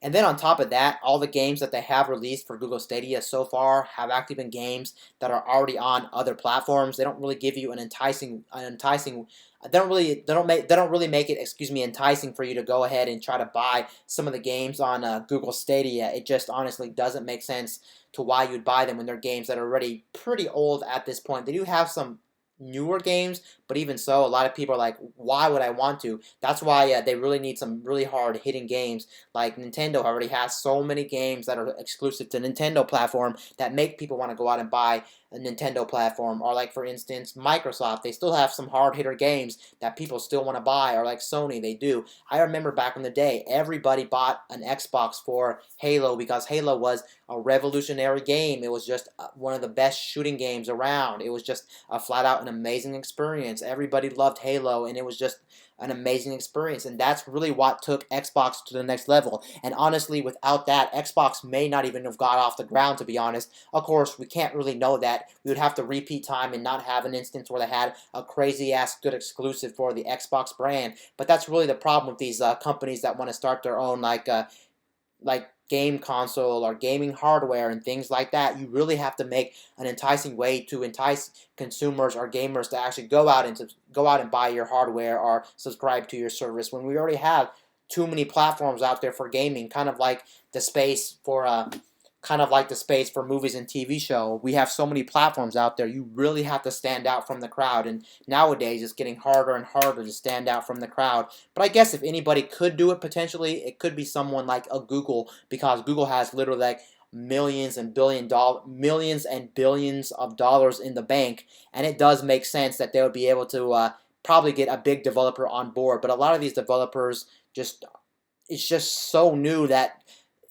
And then on top of that, all the games that they have released for Google Stadia so far have actually been games that are already on other platforms. They don't really give you an enticing. They don't really make it, enticing for you to go ahead and try to buy some of the games on Google Stadia. It just honestly doesn't make sense to why you'd buy them when they're games that are already pretty old at this point. They do have some newer games, but even so, a lot of people are like, why would I want to? That's why they really need some really hard hitting games. Like Nintendo already has so many games that are exclusive to Nintendo platform that make people want to go out and buy a Nintendo platform. Or like for instance, Microsoft, they still have some hard hitter games that people still want to buy. Or like Sony, they do. I remember back in the day, everybody bought an Xbox for Halo because Halo was a revolutionary game. It was just one of the best shooting games around. It was just a flat out an amazing experience. Everybody loved Halo, and it was just an amazing experience, and that's really what took Xbox to the next level. And honestly, without that, Xbox may not even have got off the ground, to be honest. Of course, we can't really know that. We would have to repeat time and not have an instance where they had a crazy-ass good exclusive for the Xbox brand. But that's really the problem with these companies that want to start their own, like game console or gaming hardware and things like that, you really have to make an enticing way to entice consumers or gamers to actually go out and buy your hardware or subscribe to your service when we already have too many platforms out there for gaming, the space for kind of like the space for movies and TV show. We have so many platforms out there. You really have to stand out from the crowd, and nowadays it's getting harder and harder to stand out from the crowd. But I guess if anybody could do it potentially, it could be someone like a Google, because Google has literally like millions and billions of dollars in the bank, and it does make sense that they would be able to probably get a big developer on board. But a lot of these developers just it's just so new that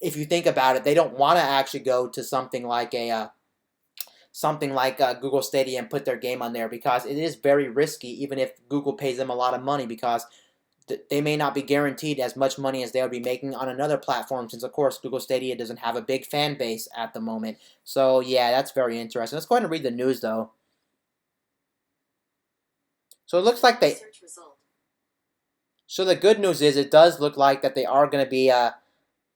if you think about it, they don't want to actually go to something like Google Stadia and put their game on there, because it is very risky, even if Google pays them a lot of money, because they may not be guaranteed as much money as they would be making on another platform, since of course Google Stadia doesn't have a big fan base at the moment. So yeah, that's very interesting. Let's go ahead and read the news though. So it looks like they. So the good news is it does look like that they are going to be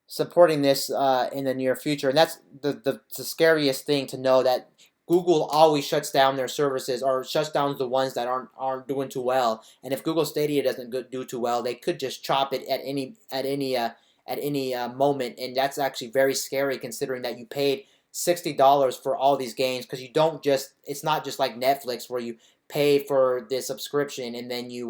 supporting this in the near future, and that's the scariest thing to know, that Google always shuts down their services, or shuts down the ones that aren't doing too well. And if Google Stadia doesn't do too well, they could just chop it at any moment, and that's actually very scary, considering that you paid $60 for all these games, because you don't just it's not just like Netflix where you pay for the subscription and then you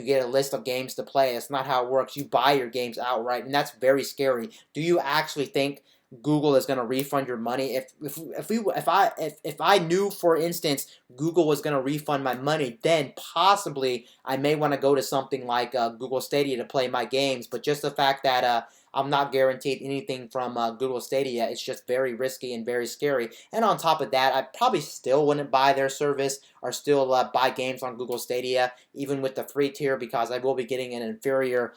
get a list of games to play. That's not how it works. You buy your games outright, and that's very scary. Do you actually think Google is going to refund your money? If I knew, for instance, Google was going to refund my money, then possibly I may want to go to something like Google Stadia to play my games. But just the fact that I'm not guaranteed anything from Google Stadia, it's just very risky and very scary. And on top of that, I probably still wouldn't buy their service, or still buy games on Google Stadia, even with the free tier, because I will be getting an inferior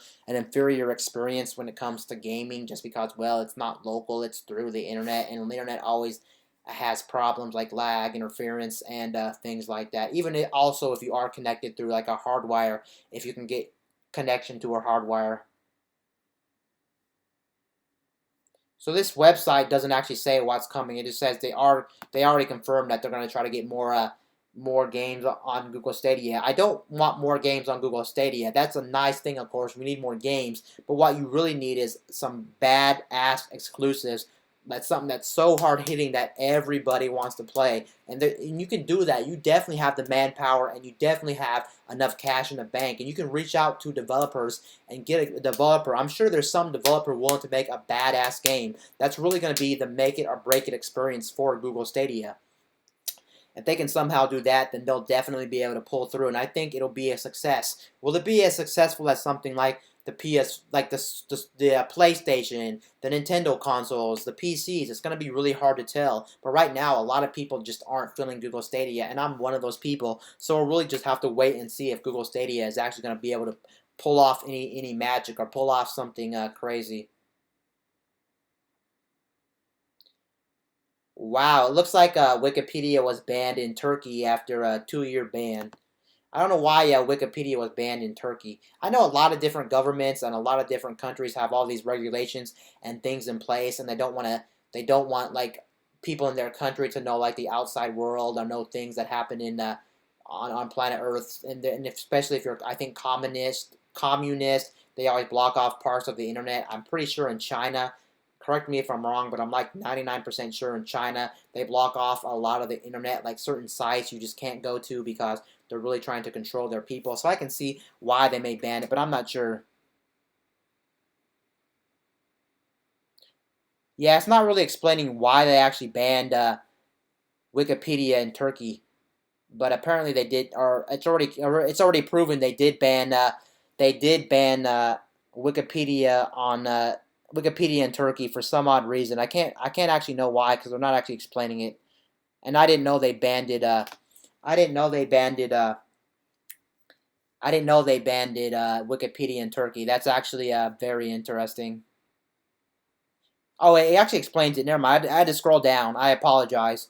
experience when it comes to gaming, just because, well, it's not local, it's through the internet, and the internet always has problems like lag, interference, and things like that. Even also, if you are connected through like a hardwire, if you can get connection to a hardwire. So this website doesn't actually say what's coming. It just says they already confirmed that they're going to try to get more games on Google Stadia. I don't want more games on Google Stadia. That's a nice thing, of course. We need more games, but what you really need is some badass exclusives. That's something that's so hard hitting that everybody wants to play, and you can do that. You definitely have the manpower, and you definitely have enough cash in the bank, and you can reach out to developers and get a developer. I'm sure there's some developer willing to make a badass game. That's really going to be the make it or break it experience for Google Stadia. If they can somehow do that, then they'll definitely be able to pull through, and I think it'll be a success. Will it be as successful as something like the PlayStation, the Nintendo consoles, the PCs? It's going to be really hard to tell. But right now, a lot of people just aren't feeling Google Stadia, and I'm one of those people. So we'll really just have to wait and see if Google Stadia is actually going to be able to pull off any magic, or pull off something crazy. Wow, it looks like Wikipedia was banned in Turkey after a 2-year ban. I don't know why Wikipedia was banned in Turkey. I know a lot of different governments and a lot of different countries have all these regulations and things in place, and they don't want like people in their country to know like the outside world, or know things that happen in on planet Earth, and especially if you're, I think, communist, they always block off parts of the internet. I'm pretty sure in China, correct me if I'm wrong, but I'm like 99% sure in China they block off a lot of the internet, like certain sites you just can't go to, because they're really trying to control their people. So I can see why they may ban it, but I'm not sure. Yeah, it's not really explaining why they actually banned Wikipedia in Turkey, but apparently they did, or it's already proven they did ban Wikipedia in Turkey for some odd reason. I can't actually know why, because they're not actually explaining it. And I didn't know they banned it. I didn't know they banned it. I didn't know they banned it. Wikipedia in Turkey. That's actually very interesting. Oh, it actually explains it. Never mind. I had to scroll down. I apologize.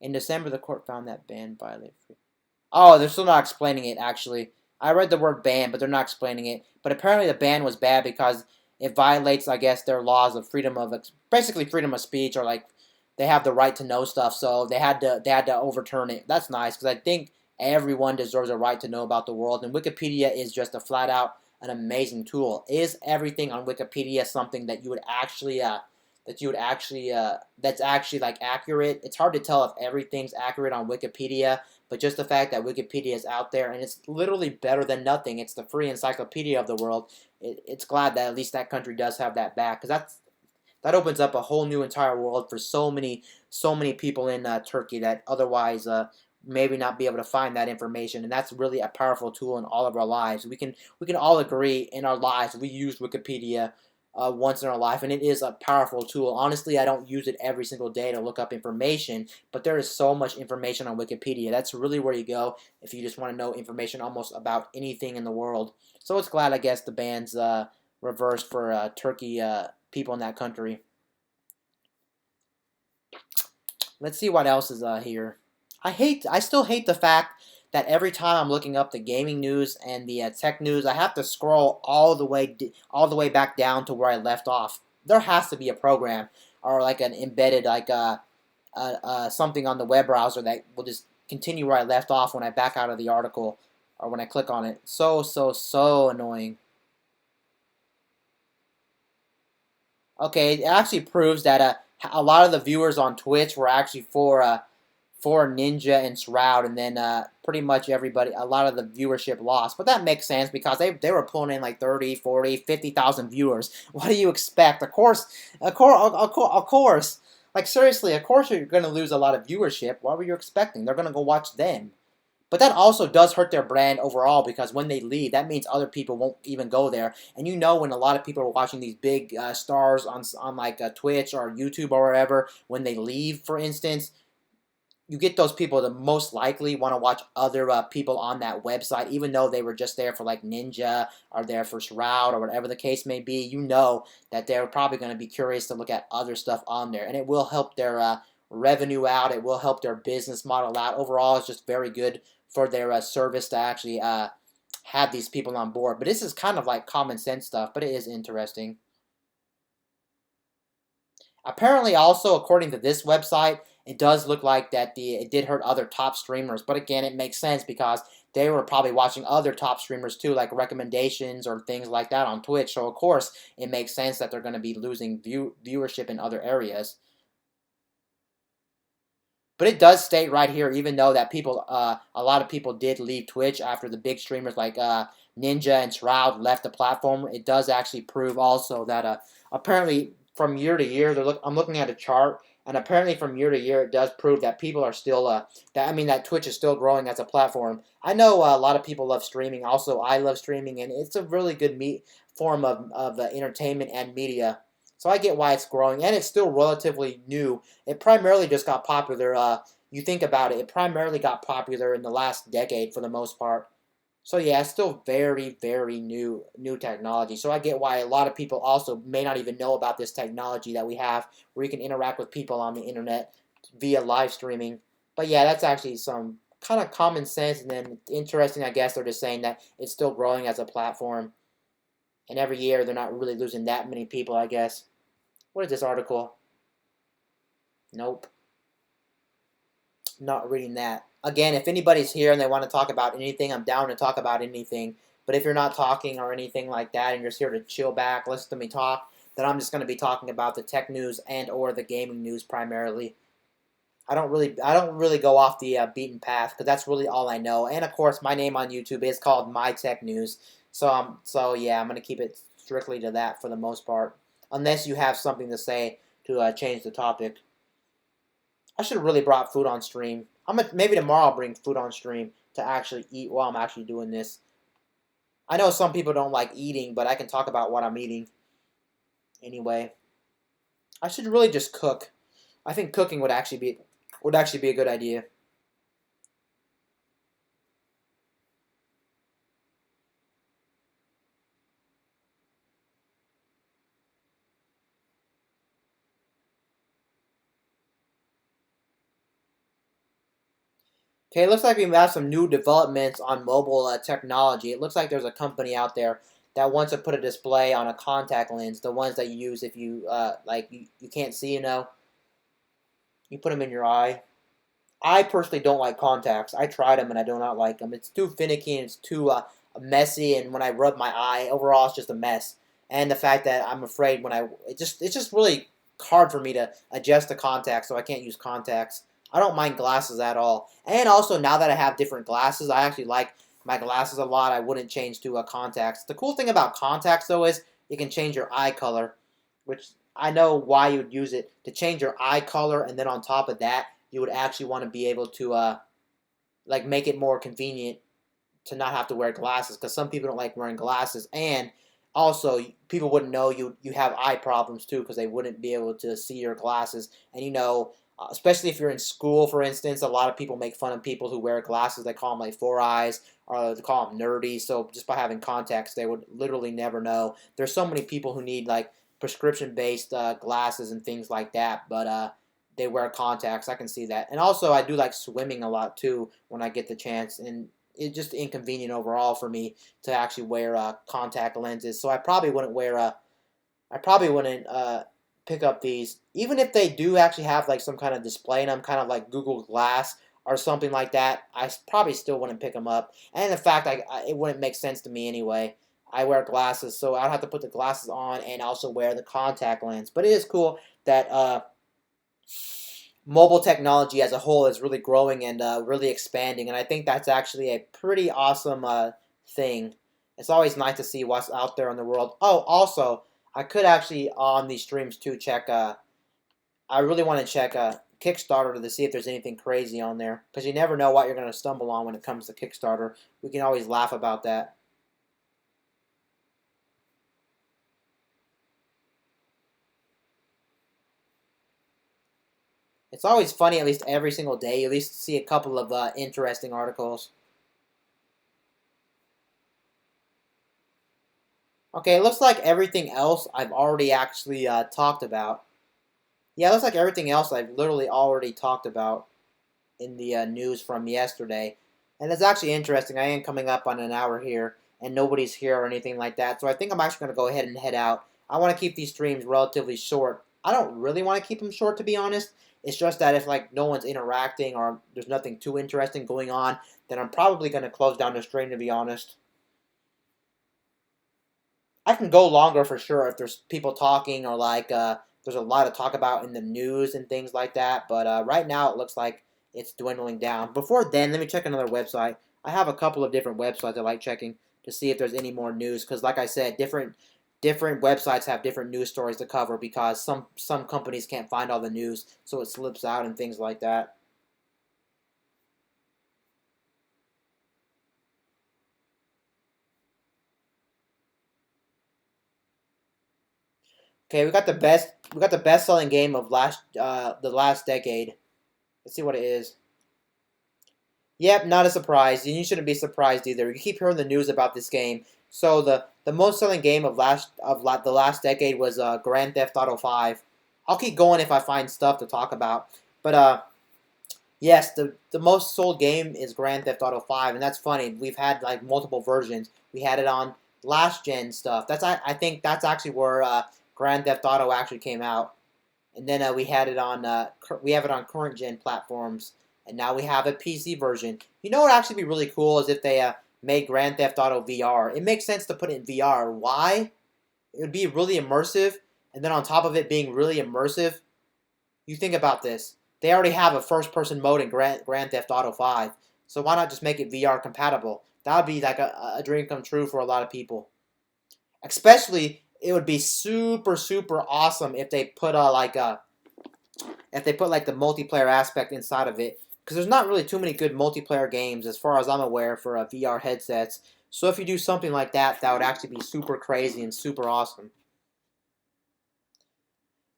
In December, the court found that ban violated. Oh, they're still not explaining it. Actually, I read the word ban, but they're not explaining it. But apparently, the ban was bad because it violates, I guess, their laws of freedom of basically freedom of speech, or like they have the right to know stuff, so they had to overturn it. That's nice because I think everyone deserves a right to know about the world, and Wikipedia is just a flat out an amazing tool. Is everything on Wikipedia something that you would actually that's actually like accurate? It's hard to tell if everything's accurate on Wikipedia, but just the fact that Wikipedia is out there and it's literally better than nothing. It's the free encyclopedia of the world. It's glad that at least that country does have that back, because that opens up a whole new entire world for so many people in Turkey that otherwise maybe not be able to find that information. And that's really a powerful tool in all of our lives. We can all agree in our lives we use Wikipedia once in our life, and it is a powerful tool. Honestly, I don't use it every single day to look up information, but there is so much information on Wikipedia. That's really where you go if you just want to know information almost about anything in the world. So it's glad, I guess, the ban's reversed for Turkey people in that country. Let's see what else is here. I still hate the fact that every time I'm looking up the gaming news and the tech news, I have to scroll all the way back down to where I left off. There has to be a program or like an embedded like something on the web browser that will just continue where I left off when I back out of the article or when I click on it. So annoying. Okay, it actually proves that a lot of the viewers on Twitch were actually for Ninja and Shroud, and then pretty much everybody, a lot of the viewership lost. But that makes sense because they were pulling in like 30, 40, 50,000 viewers. What do you expect? Of course. Like seriously, of course you're going to lose a lot of viewership. What were you expecting? They're going to go watch them. But that also does hurt their brand overall because when they leave, that means other people won't even go there. And you know when a lot of people are watching these big stars on like Twitch or YouTube or wherever, when they leave, for instance, you get those people that most likely want to watch other people on that website, even though they were just there for like Ninja or there for Shroud or whatever the case may be. You know that they're probably going to be curious to look at other stuff on there, and it will help their revenue out. It will help their business model out. Overall, it's just very good for their service to actually have these people on board. But this is kind of like common sense stuff, but it is interesting. Apparently, also according to this website, it does look like that it did hurt other top streamers. But again, it makes sense because they were probably watching other top streamers too, like recommendations or things like that on Twitch. So of course, it makes sense that they're going to be losing viewership in other areas. But it does state right here, even though that a lot of people did leave Twitch after the big streamers like Ninja and Shroud left the platform. It does actually prove also that apparently from year to year, I'm looking at a chart, and apparently from year to year, it does prove that people are still that Twitch is still growing as a platform. I know a lot of people love streaming. Also, I love streaming, and it's a really good form of entertainment and media. So I get why it's growing, and it's still relatively new. It primarily just got popular. You think about it, it primarily got popular in the last decade for the most part. So yeah, it's still very, very new technology. So I get why a lot of people also may not even know about this technology that we have, where you can interact with people on the internet via live streaming. But yeah, that's actually some kind of common sense, and then interesting. I guess they're just saying that it's still growing as a platform, and every year they're not really losing that many people. I guess. What is this article? Nope. Not reading that. Again, if anybody's here and they want to talk about anything, I'm down to talk about anything. But if you're not talking or anything like that and you're just here to chill back, listen to me talk, then I'm just going to be talking about the tech news and or the gaming news primarily. I don't really go off the beaten path because that's really all I know. And of course, my name on YouTube is called My Tech News. So yeah, I'm going to keep it strictly to that for the most part. Unless you have something to say to change the topic. I should have really brought food on stream. Maybe tomorrow I'll bring food on stream to actually eat while I'm actually doing this. I know some people don't like eating, but I can talk about what I'm eating anyway. I should really just cook. I think cooking would actually be a good idea. Okay, it looks like we have some new developments on mobile technology. It looks like there's a company out there that wants to put a display on a contact lens, the ones that you use if you you can't see, you put them in your eye. I personally don't like contacts. I tried them and I do not like them. It's too finicky and it's too messy. And when I rub my eye, overall, it's just a mess. And the fact that I'm afraid when it's just really hard for me to adjust the contacts, so I can't use contacts. I don't mind glasses at all. And also, now that I have different glasses, I actually like my glasses a lot. I wouldn't change to contacts. The cool thing about contacts, though, is you can change your eye color, which I know why you would use it to change your eye color, and then on top of that, you would actually want to be able to make it more convenient to not have to wear glasses, because some people don't like wearing glasses, and also people wouldn't know you have eye problems too, because they wouldn't be able to see your glasses. And especially if you're in school, for instance, a lot of people make fun of people who wear glasses. They call them like four eyes, or they call them nerdy. So just by having contacts, they would literally never know. There's so many people who need like prescription-based glasses and things like that, but they wear contacts. I can see that. And also, I do like swimming a lot too when I get the chance, and it's just inconvenient overall for me to actually wear contact lenses. So I probably wouldn't pick up these, even if they do actually have like some kind of display in them, kind of like Google Glass or something like that. I probably still wouldn't pick them up. And the fact, it wouldn't make sense to me anyway. I wear glasses, so I'd have to put the glasses on and also wear the contact lens. But it is cool that mobile technology as a whole is really growing and really expanding, and I think that's actually a pretty awesome thing. It's always nice to see what's out there in the world. Oh, also, I could actually on these streams too check. I really want to check Kickstarter to see if there's anything crazy on there, because you never know what you're going to stumble on when it comes to Kickstarter. We can always laugh about that. It's always funny, at least every single day. You at least see a couple of interesting articles. Okay, it looks like everything else I've already actually talked about. Yeah, it looks like everything else I've literally already talked about in the news from yesterday. And it's actually interesting. I am coming up on an hour here, and nobody's here or anything like that. So I think I'm actually going to go ahead and head out. I want to keep these streams relatively short. I don't really want to keep them short, to be honest. It's just that if like no one's interacting or there's nothing too interesting going on, then I'm probably going to close down the stream, to be honest. I can go longer for sure if there's people talking, or like there's a lot to talk about in the news and things like that. But right now it looks like it's dwindling down. Before then, let me check another website. I have a couple of different websites I like checking to see if there's any more news. Because like I said, different websites have different news stories to cover, because some companies can't find all the news, so it slips out and things like that. Okay, we got the best selling game of the last decade. Let's see what it is. Yep, not a surprise, and you shouldn't be surprised either. You keep hearing the news about this game. So the most selling game of the last decade was Grand Theft Auto 5. I'll keep going if I find stuff to talk about. But yes, the most sold game is Grand Theft Auto 5, and that's funny. We've had like multiple versions. We had it on last gen stuff. I think that's actually where Grand Theft Auto actually came out. And then we have it on current gen platforms, and now we have a PC version. You know what would actually be really cool is if they made Grand Theft Auto VR. It makes sense to put it in VR. Why? It would be really immersive, and then on top of it being really immersive, you think about this. They already have a first-person mode in Grand Theft Auto 5, so why not just make it VR compatible? That would be like a dream come true for a lot of people. Especially, it would be super super awesome if they put like the multiplayer aspect inside of it, because there's not really too many good multiplayer games as far as I'm aware for VR headsets. So if you do something like that, that would actually be super crazy and super awesome.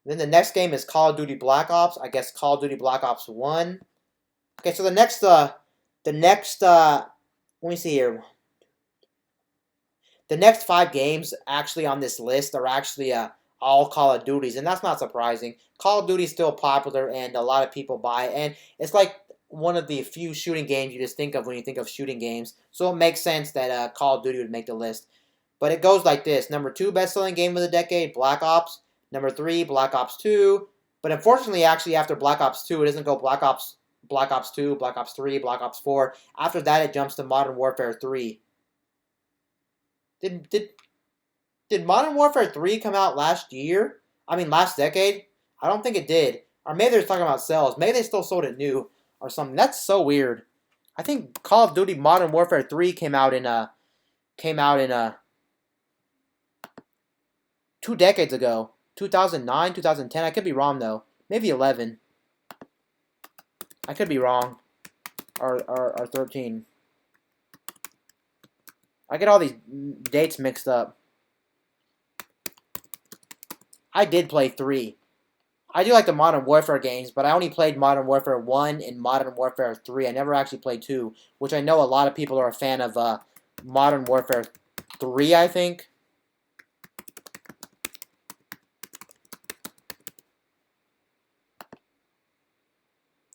Then the next game is Call of Duty Black Ops. I guess Call of Duty Black Ops 1. Okay, so let me see here. The next 5 games actually on this list are actually all Call of Duties, and that's not surprising. Call of Duty is still popular, and a lot of people buy it, and it's like one of the few shooting games you just think of when you think of shooting games, so it makes sense that Call of Duty would make the list. But it goes like this. Number 2 best-selling game of the decade, Black Ops. Number 3, Black Ops 2. But unfortunately, actually, after Black Ops 2, it doesn't go Black Ops 2, Black Ops 3, Black Ops 4. After that, it jumps to Modern Warfare 3. Did, did, did Modern Warfare 3 come out last year? I mean, last decade? I don't think it did. Or maybe they're talking about sales. Maybe they still sold it new or something. That's so weird. I think Call of Duty Modern Warfare 3 came out in 2 decades ago. 2009, 2010. I could be wrong though. Maybe 11. I could be wrong. Or 13. I get all these dates mixed up. I did play 3. I do like the Modern Warfare games, but I only played Modern Warfare 1 and Modern Warfare 3. I never actually played 2, which I know a lot of people are a fan of Modern Warfare 3, I think.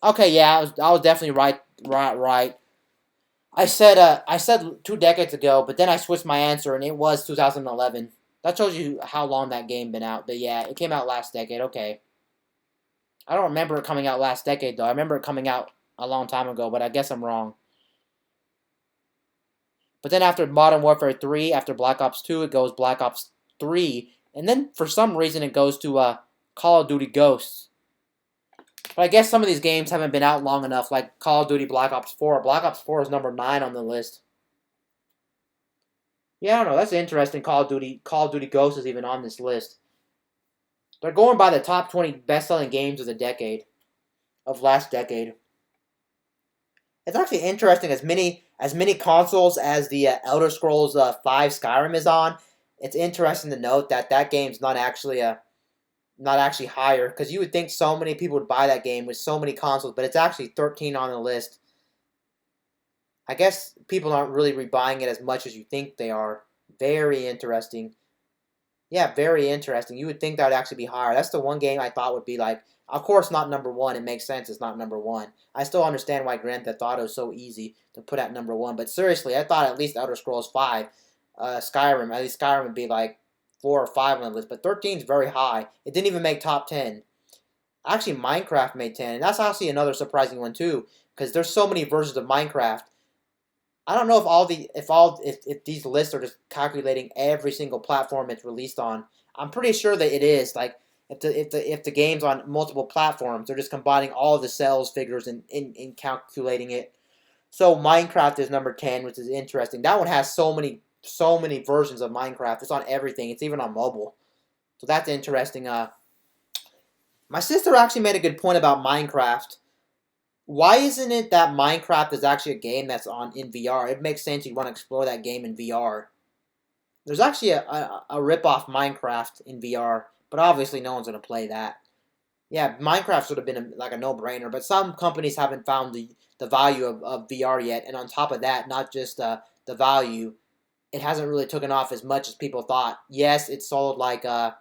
Okay, yeah, I was definitely right. I said 2 decades ago, but then I switched my answer, and it was 2011. That shows you how long that game been out. But yeah, it came out last decade. Okay. I don't remember it coming out last decade, though. I remember it coming out a long time ago, but I guess I'm wrong. But then after Modern Warfare 3, after Black Ops 2, it goes Black Ops 3. And then for some reason it goes to Call of Duty Ghosts. But I guess some of these games haven't been out long enough, like Call of Duty Black Ops 4. Black Ops 4 is number 9 on the list. Yeah, I don't know. That's interesting. Call of Duty Ghosts is even on this list. They're going by the top 20 best-selling games of the decade, of last decade. It's actually interesting. As many consoles as the Elder Scrolls 5 Skyrim is on, it's interesting to note that that game's not actually higher, because you would think so many people would buy that game with so many consoles, but it's actually 13 on the list. I guess people aren't really rebuying it as much as you think they are. Very interesting. Yeah, very interesting. You would think that would actually be higher. That's the one game I thought would be like, of course not number 1. It makes sense it's not number 1. I still understand why Grand Theft Auto is so easy to put at number 1. But seriously, I thought at least Elder Scrolls 5, Skyrim, at least Skyrim would be like 4 or 5 on the list. But 13 is very high. It didn't even make top 10. Actually, Minecraft made 10. And that's actually another surprising one too, because there's so many versions of Minecraft. I don't know if these lists are just calculating every single platform it's released on. I'm pretty sure that it is. Like if the game's on multiple platforms, they're just combining all of the sales figures in calculating it. So Minecraft is number 10, which is interesting. That one has so many versions of Minecraft. It's on everything. It's even on mobile. So that's interesting. My sister actually made a good point about Minecraft. Why isn't it that Minecraft is actually a game that's in VR? It makes sense you'd want to explore that game in VR. There's actually a rip-off Minecraft in VR, but obviously no one's going to play that. Yeah, Minecraft should have been like a no-brainer, but some companies haven't found the value of VR yet, and on top of that, not just the value, it hasn't really taken off as much as people thought. Yes, it sold like on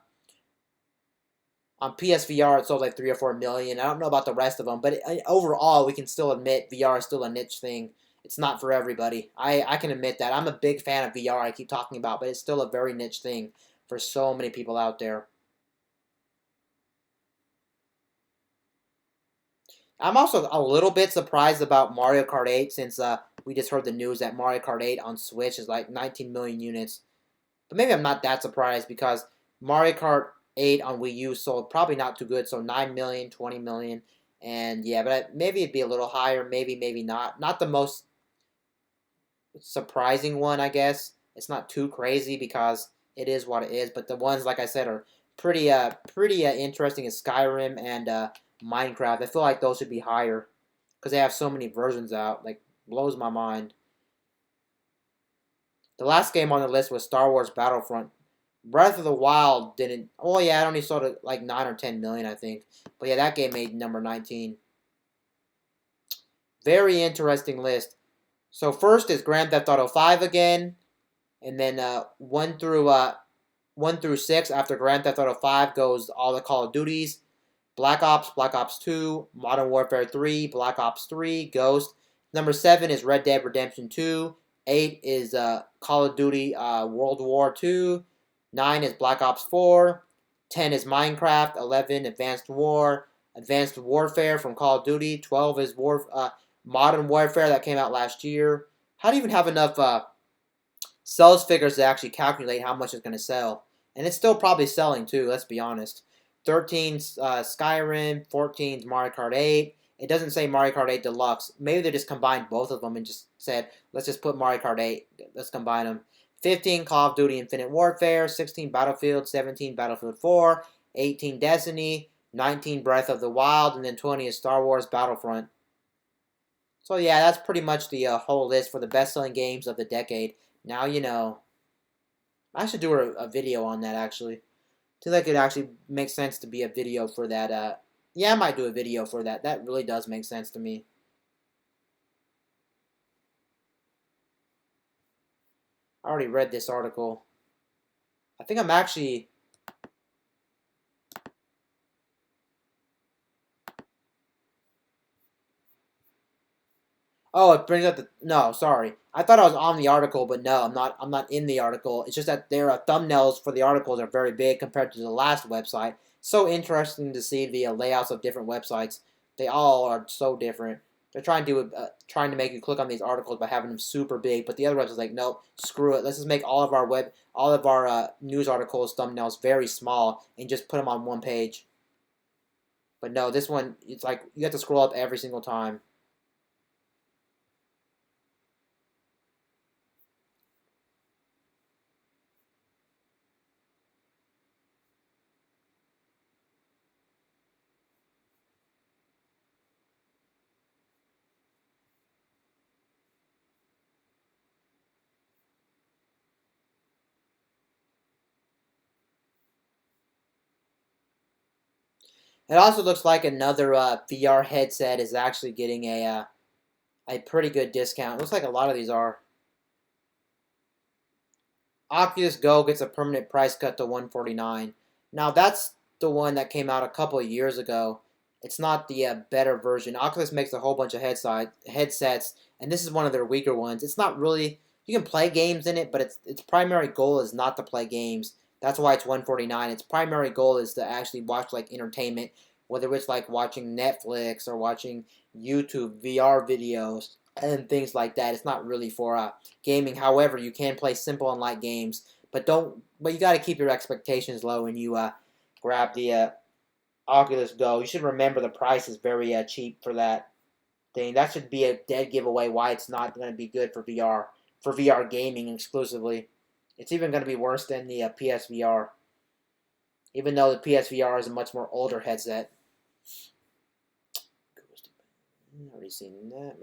PSVR, it sold like 3 or 4 million. I don't know about the rest of them, but overall, we can still admit VR is still a niche thing. It's not for everybody. I can admit that. I'm a big fan of VR, I keep talking about, but it's still a very niche thing for so many people out there. I'm also a little bit surprised about Mario Kart 8, since we just heard the news that Mario Kart 8 on Switch is like 19 million units. But maybe I'm not that surprised, because Mario Kart 8 on Wii U sold probably not too good, so 9 million, 20 million, and yeah, but maybe it'd be a little higher, maybe not. Not the most surprising one, I guess. It's not too crazy because it is what it is, but the ones, like I said, are pretty interesting as Skyrim and Minecraft. I feel like those should be higher because they have so many versions out. Like, blows my mind. The last game on the list was Star Wars Battlefront. Breath of the Wild didn't. Oh yeah, it only sold like 9 or 10 million, I think. But yeah, that game made number 19. Very interesting list. So first is Grand Theft Auto 5 again, and then 1 through 6 after Grand Theft Auto 5 goes all the Call of Duties, Black Ops, Black Ops 2, Modern Warfare 3, Black Ops 3, Ghost. Number 7 is Red Dead Redemption 2, 8 is Call of Duty World War II. 9 is Black Ops 4. 10 is Minecraft. 11 Advanced Warfare from Call of Duty. 12 is Modern Warfare that came out last year. How do you even have enough sales figures to actually calculate how much it's going to sell? And it's still probably selling too, let's be honest. 13 Skyrim. 14 is Mario Kart 8. It doesn't say Mario Kart 8 Deluxe. Maybe they just combined both of them and just said, let's just put Mario Kart 8. Let's combine them. 15 Call of Duty Infinite Warfare. 16 Battlefield. 17 Battlefield 4. 18 Destiny. 19 Breath of the Wild. And then 20 is Star Wars Battlefront. So yeah, that's pretty much the whole list for the best-selling games of the decade. Now you know. I should do a video on that, actually. I feel like it actually makes sense to be a video for that. Yeah, I might do a video for that. That really does make sense to me. I already read this article. I think I'm actually... Oh, it brings up the... No, sorry. I thought I was on the article, but no, I'm not. I'm not in the article. It's just that their thumbnails for the articles are very big compared to the last website. So interesting to see the layouts of different websites. They all are so different. They're trying to make you click on these articles by having them super big, but the other website's like, nope, screw it. Let's just make all of our news articles thumbnails very small and just put them on one page. But no, this one, it's like you have to scroll up every single time. It also looks like another VR headset is actually getting a pretty good discount. Looks like a lot of these are. Oculus Go gets a permanent price cut to $149. Now that's the one that came out a couple of years ago. It's not the better version. Oculus makes a whole bunch of headsets, and this is one of their weaker ones. It's not really. You can play games in it, but its primary goal is not to play games. That's why it's $149. Its primary goal is to actually watch like entertainment, whether it's like watching Netflix or watching YouTube VR videos and things like that. It's not really for gaming. However, you can play simple and light games, but you got to keep your expectations low when you grab the Oculus Go. You should remember the price is very cheap for that thing. That should be a dead giveaway why it's not going to be good for VR gaming exclusively. It's even going to be worse than the PSVR, even though the PSVR is a much more older headset. Already seen that.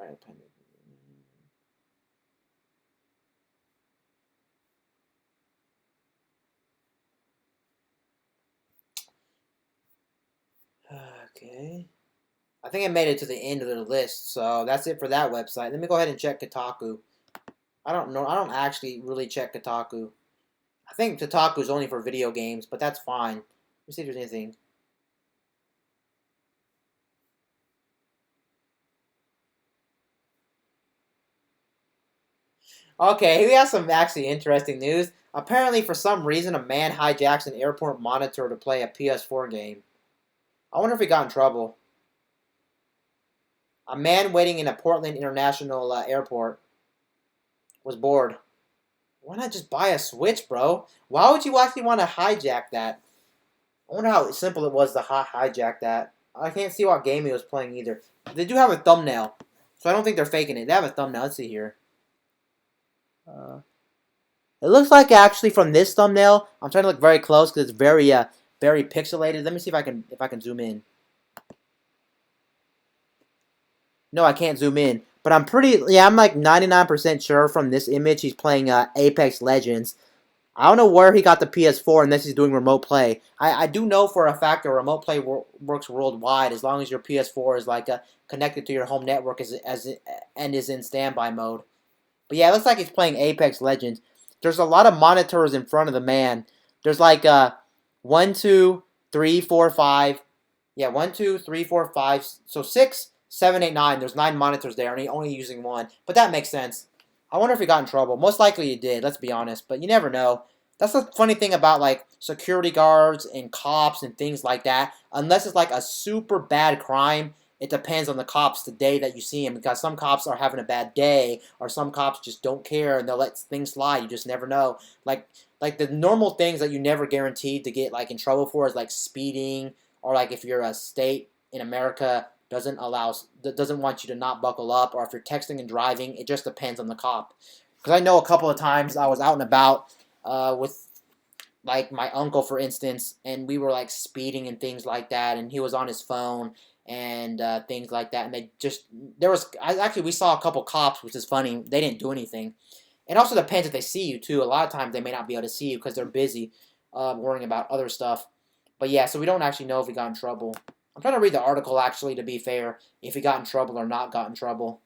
Okay. I think I made it to the end of the list, so that's it for that website. Let me go ahead and check Kotaku. I don't know. I don't actually really check Kotaku. I think Kotaku is only for video games, but that's fine. Let's see if there's anything. Okay, we have some actually interesting news. Apparently, for some reason, a man hijacks an airport monitor to play a PS4 game. I wonder if he got in trouble. A man waiting in a Portland International Airport was bored. Why not just buy a Switch, bro? Why would you actually want to hijack that? I wonder how simple it was to hijack that. I can't see what game he was playing either. They do have a thumbnail, so I don't think they're faking it. They have a thumbnail. Let's see here. It looks like actually from this thumbnail, I'm trying to look very close because it's very pixelated. Let me see if I can zoom in. No, I can't zoom in. But I'm like 99% sure from this image he's playing Apex Legends. I don't know where he got the PS4 unless he's doing remote play. I do know for a fact that remote play works worldwide as long as your PS4 is like connected to your home network and is in standby mode. But yeah, it looks like he's playing Apex Legends. There's a lot of monitors in front of the man. There's like 1, 2, 3, 4, 5. Yeah, 1, 2, 3, 4, 5. So 6, 7, 8, 9. There's 9 monitors there, and he's only using one. But that makes sense. I wonder if he got in trouble. Most likely he did, let's be honest, but you never know. That's the funny thing about like security guards and cops and things like that. Unless it's like a super bad crime, it depends on the cops the day that you see him because some cops are having a bad day or some cops just don't care and they'll let things slide. You just never know. Like the normal things that you never guaranteed to get like in trouble for is like speeding or like if you're a state in America doesn't want you to not buckle up, or if you're texting and driving, it just depends on the cop. Because I know a couple of times I was out and about with like my uncle, for instance, and we were like speeding and things like that, and he was on his phone and things like that, and actually we saw a couple cops, which is funny. They didn't do anything. It also depends if they see you too. A lot of times they may not be able to see you because they're busy worrying about other stuff. But yeah, so we don't actually know if he got in trouble. I'm trying to read the article, actually, to be fair, if he got in trouble or not got in trouble.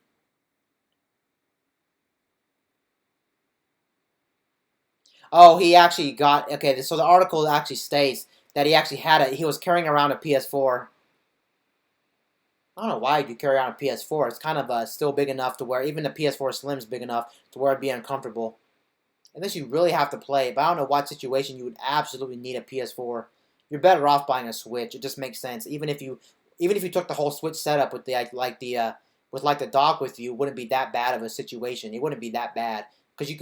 Oh, he actually got... Okay, so the article actually states that he actually he was carrying around a PS4. I don't know why you carry around a PS4. It's kind of still big enough to where... Even the PS4 Slim is big enough to where it'd be uncomfortable. Unless you really have to play it. But I don't know what situation you would absolutely need a PS4. You're better off buying a Switch. It just makes sense. Even if you took the whole Switch setup with the dock with you, it wouldn't be that bad of a situation. It wouldn't be that bad because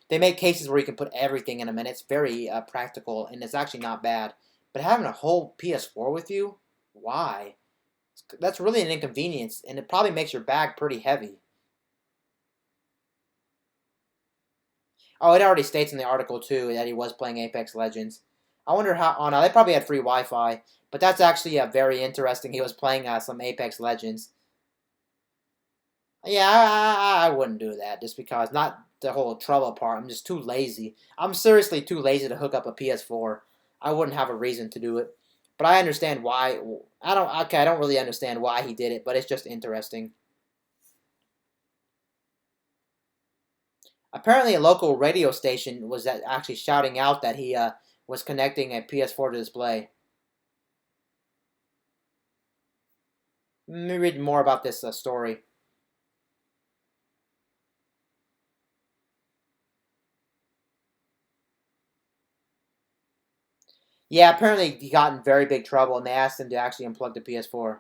they make cases where you can put everything in them, and it's very practical, and it's actually not bad. But having a whole PS4 with you, why? That's really an inconvenience, and it probably makes your bag pretty heavy. Oh, it already states in the article too that he was playing Apex Legends. I wonder how. Oh no, they probably had free Wi-Fi, but that's actually very interesting. He was playing some Apex Legends. Yeah, I wouldn't do that just because not the whole trouble part. I'm just too lazy. I'm seriously too lazy to hook up a PS4. I wouldn't have a reason to do it, but I understand why. I don't. Okay, I don't really understand why he did it, but it's just interesting. Apparently, a local radio station was actually shouting out that he was connecting a PS4 to display. Let me read more about this story. Yeah, apparently he got in very big trouble, and they asked him to actually unplug the PS4.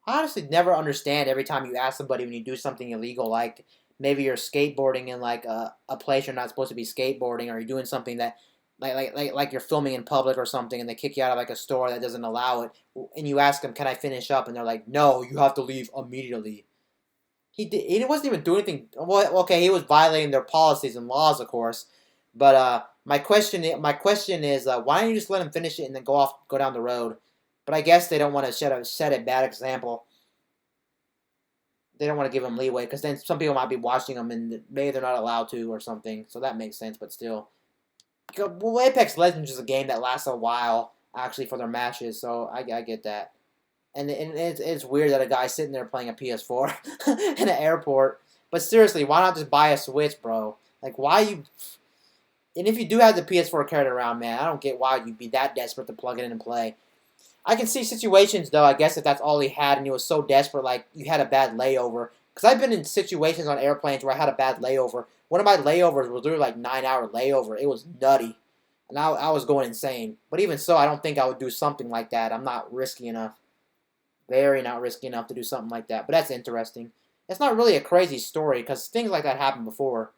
I honestly never understand every time you ask somebody when you do something illegal, like maybe you're skateboarding in like a place you're not supposed to be skateboarding, or you're doing something that like you're filming in public or something, and they kick you out of like a store that doesn't allow it, and you ask them, "Can I finish up?" and they're like, "No, you have to leave immediately." He wasn't even doing anything. Well, okay, he was violating their policies and laws, of course. But my question is, why don't you just let him finish it and then go down the road? But I guess they don't want to set a bad example. They don't want to give him leeway because then some people might be watching him and maybe they're not allowed to or something. So that makes sense. But still, well, Apex Legends is a game that lasts a while actually for their matches. So I get that. And it's weird that a guy's sitting there playing a PS4 in an airport. But seriously, why not just buy a Switch, bro? Like, why you? And if you do have the PS4 carried around, man, I don't get why you'd be that desperate to plug it in and play. I can see situations though. I guess if that's all he had and he was so desperate, like you had a bad layover. Because I've been in situations on airplanes where I had a bad layover. One of my layovers was literally like 9 hour layover. It was nutty, and I was going insane. But even so, I don't think I would do something like that. I'm not risky enough. Very not risky enough to do something like that. But that's interesting. It's not really a crazy story because things like that happened before.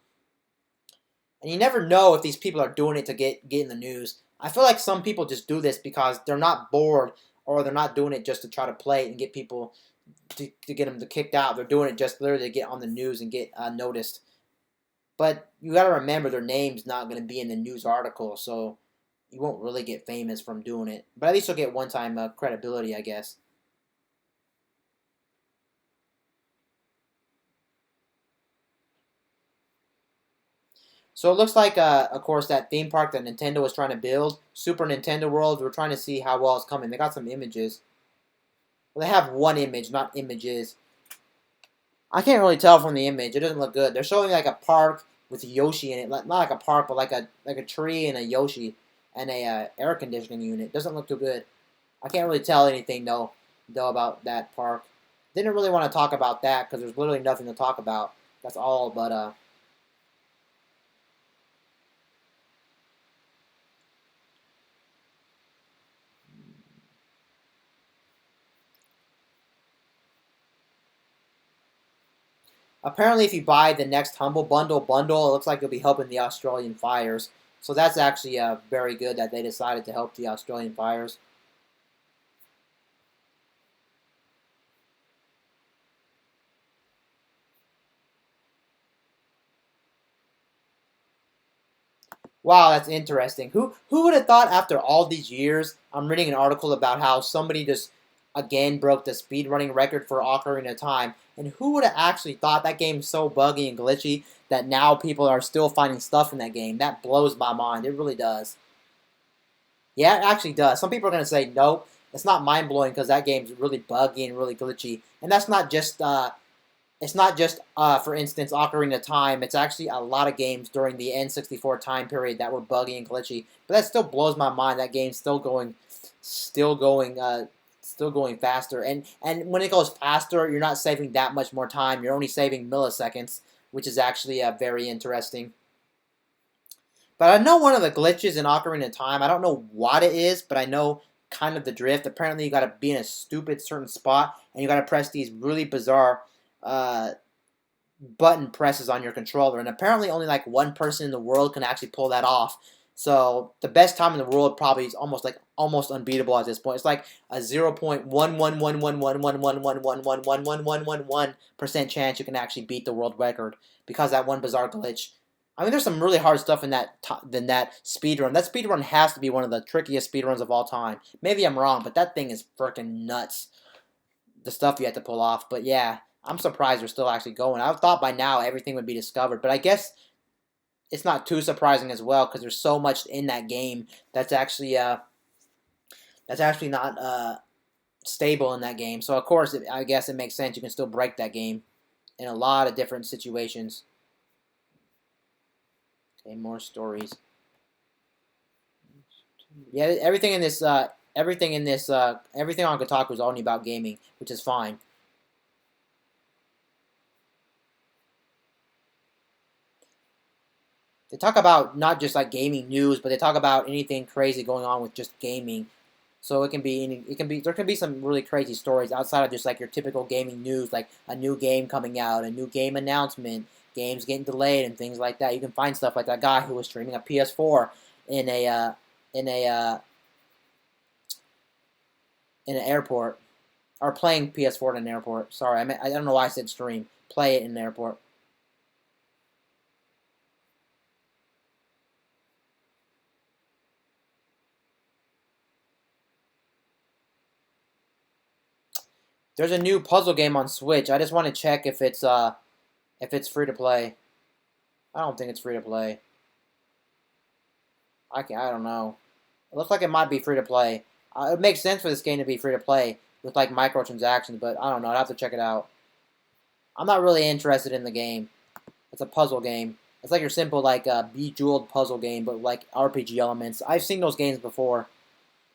And you never know if these people are doing it to get in the news. I feel like some people just do this because they're not bored or they're not doing it just to try to play it and get people to get them kicked out. They're doing it just literally to get on the news and get noticed. But you got to remember their name's not going to be in the news article, so you won't really get famous from doing it. But at least you'll get one-time credibility, I guess. So it looks like, of course, that theme park that Nintendo was trying to build, Super Nintendo World, we're trying to see how well it's coming. They got some images. Well, they have one image, not images. I can't really tell from the image. It doesn't look good. They're showing like a park with Yoshi in it. Not like a park, but like a tree and a Yoshi and a air conditioning unit. Doesn't look too good. I can't really tell anything though about that park. didn't really want to talk about that because there's literally nothing to talk about. That's all, but apparently if you buy the next Humble Bundle, it looks like you'll be helping the Australian Fires. So that's actually very good that they decided to help the Australian Fires. Wow, that's interesting. Who would have thought after all these years? I'm reading an article about how somebody just again broke the speedrunning record for Ocarina of Time, and who would have actually thought that game's so buggy and glitchy that now people are still finding stuff in that game? That blows my mind. It really does. Yeah, it actually does. Some people are gonna say nope. It's not mind blowing because that game's really buggy and really glitchy, and that's not just it's not just, for instance, Ocarina of Time. It's actually a lot of games during the N64 time period that were buggy and glitchy. But that still blows my mind. That game's still going, still going faster. And when it goes faster, you're not saving that much more time. You're only saving milliseconds, which is actually very interesting. But I know one of the glitches in Ocarina of Time. I don't know what it is, but I know kind of the drift. Apparently, you got to be in a stupid certain spot, and you got to press these really bizarre uh, button presses on your controller, and apparently only like one person in the world can actually pull that off. So the best time in the world probably is almost unbeatable at this point. It's like a 0.1111111111111% chance you can actually beat the world record because that one bizarre glitch. I mean, there's some really hard stuff in that speed run. That speed run has to be one of the trickiest speed runs of all time. Maybe I'm wrong, but that thing is freaking nuts. The stuff you have to pull off. But yeah, I'm surprised they're still actually going. I thought by now everything would be discovered, but I guess it's not too surprising as well because there's so much in that game that's actually not stable in that game. So of course, I guess it makes sense. You can still break that game in a lot of different situations. Okay, more stories. Yeah, everything on Kotaku is only about gaming, which is fine. They talk about not just like gaming news, but they talk about anything crazy going on with just gaming. So there can be some really crazy stories outside of just like your typical gaming news, like a new game coming out, a new game announcement, games getting delayed, and things like that. You can find stuff like that guy who was streaming a PS4 in a in a in an airport, or playing PS4 in an airport. Sorry, I don't know why I said stream. Play it in an airport. There's a new puzzle game on Switch. I just want to check if it's free to play. I don't think it's free to play. I don't know. It looks like it might be free to play. It makes sense for this game to be free to play with like microtransactions, but I don't know. I'd have to check it out. I'm not really interested in the game. It's a puzzle game. It's like your simple like bejeweled puzzle game, but like RPG elements. I've seen those games before,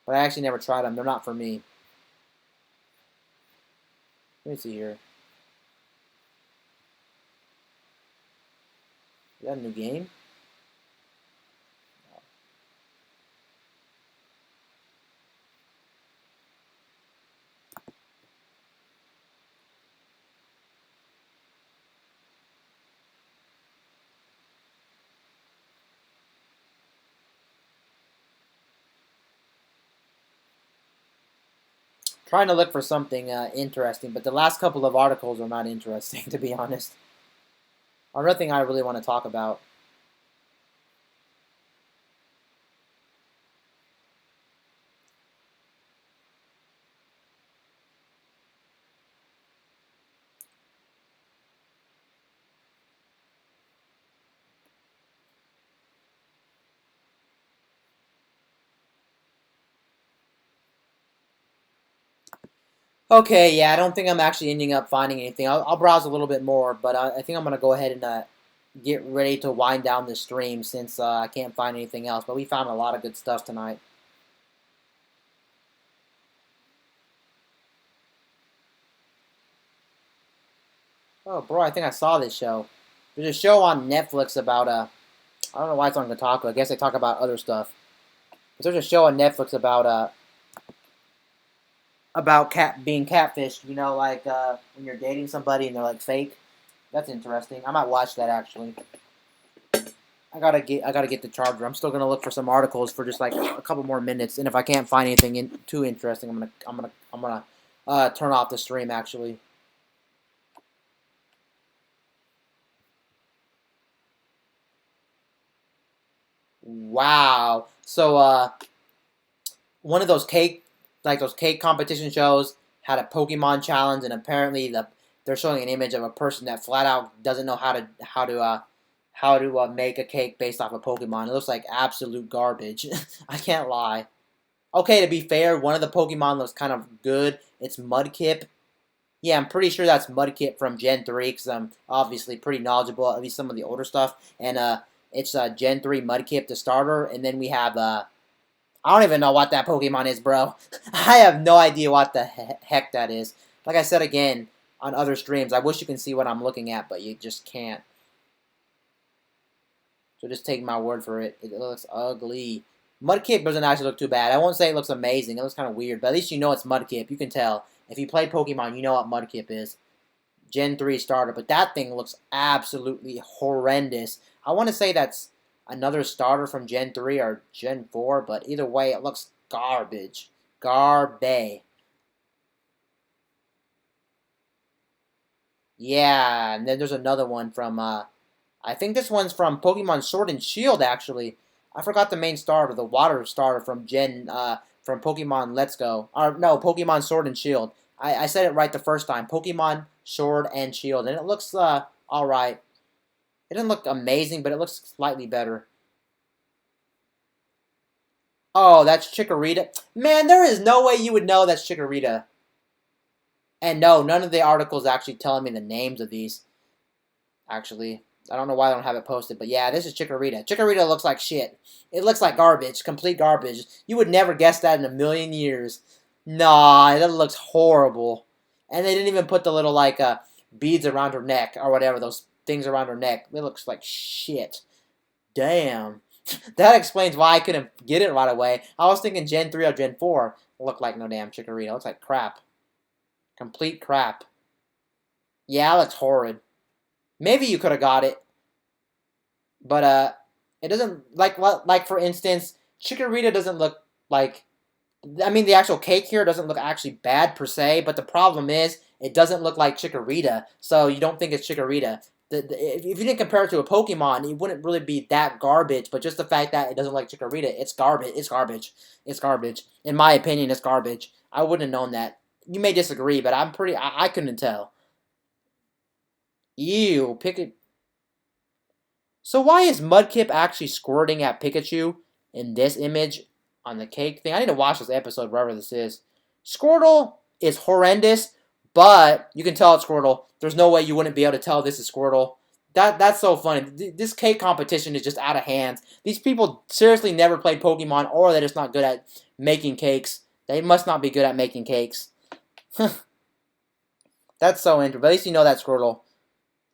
but I actually never tried them. They're not for me. Let me see here. Is that a new game? Trying to look for something interesting, but the last couple of articles are not interesting, to be honest. Or nothing I really want to talk about. Okay, yeah, I don't think I'm actually ending up finding anything. I'll browse a little bit more, but I think I'm going to go ahead and get ready to wind down the stream since I can't find anything else. But we found a lot of good stuff tonight. Oh, bro, I think I saw this show. There's a show on Netflix about I don't know why it's on Kotaku. I guess they talk about other stuff. But there's a show on Netflix about being catfished. You know, like when you're dating somebody and they're like fake. That's interesting. I might watch that actually. I gotta get the charger. I'm still gonna look for some articles for just like a couple more minutes, and if I can't find anything too interesting, I'm gonna turn off the stream actually. Wow. So one of those cake competition shows had a Pokemon challenge, and apparently they're showing an image of a person that flat out doesn't know how to make a cake based off a Pokemon. It looks like absolute garbage. I can't lie. Okay, to be fair, one of the Pokemon looks kind of good. It's Mudkip. Yeah, I'm pretty sure that's Mudkip from Gen 3 because I'm obviously pretty knowledgeable, at least some of the older stuff. And it's Gen 3 Mudkip, the starter. And then we have, I don't even know what that Pokemon is, bro. I have no idea what the heck that is. Like I said again on other streams, I wish you can see what I'm looking at, but you just can't. So just take my word for it. It looks ugly. Mudkip doesn't actually look too bad. I won't say it looks amazing. It looks kind of weird, but at least you know it's Mudkip. You can tell. If you play Pokemon, you know what Mudkip is. Gen 3 starter, but that thing looks absolutely horrendous. I want to say that's another starter from Gen 3 or Gen 4, but either way, it looks garbage. Garbage. Yeah, and then there's another one from, I think this one's from Pokemon Sword and Shield, actually. I forgot the main starter, the water starter from Pokemon Let's Go. Or, no, Pokemon Sword and Shield. I said it right the first time. Pokemon Sword and Shield. And it looks, alright. It doesn't look amazing, but it looks slightly better. Oh, that's Chikorita. Man, there is no way you would know that's Chikorita. And no, none of the articles actually telling me the names of these. Actually, I don't know why I don't have it posted, but yeah, this is Chikorita. Chikorita looks like shit. It looks like garbage, complete garbage. You would never guess that in a million years. Nah, that looks horrible. And they didn't even put the little, like, beads around her neck, or whatever, those things around her neck. It looks like shit. Damn. That explains why I couldn't get it right away. I was thinking Gen 3 or Gen 4 looked like no damn Chikorita. It looks like crap. Complete crap. Yeah, it looks horrid. Maybe you could have got it, but it doesn't like for instance, Chikorita doesn't look like. I mean, the actual cake here doesn't look actually bad per se, but the problem is it doesn't look like Chikorita, so you don't think it's Chikorita. If you didn't compare it to a Pokemon, it wouldn't really be that garbage. But just the fact that it doesn't like Chikorita, it's garbage. It's garbage. It's garbage. In my opinion, it's garbage. I wouldn't have known that. You may disagree, but I couldn't tell. Ew, So why is Mudkip actually squirting at Pikachu in this image on the cake thing? I need to watch this episode, wherever this is. Squirtle is horrendous, but you can tell it's Squirtle. There's no way you wouldn't be able to tell this is Squirtle. That's so funny. This cake competition is just out of hand. These people seriously never played Pokemon, or they're just not good at making cakes. They must not be good at making cakes. That's so interesting. But at least you know that's Squirtle.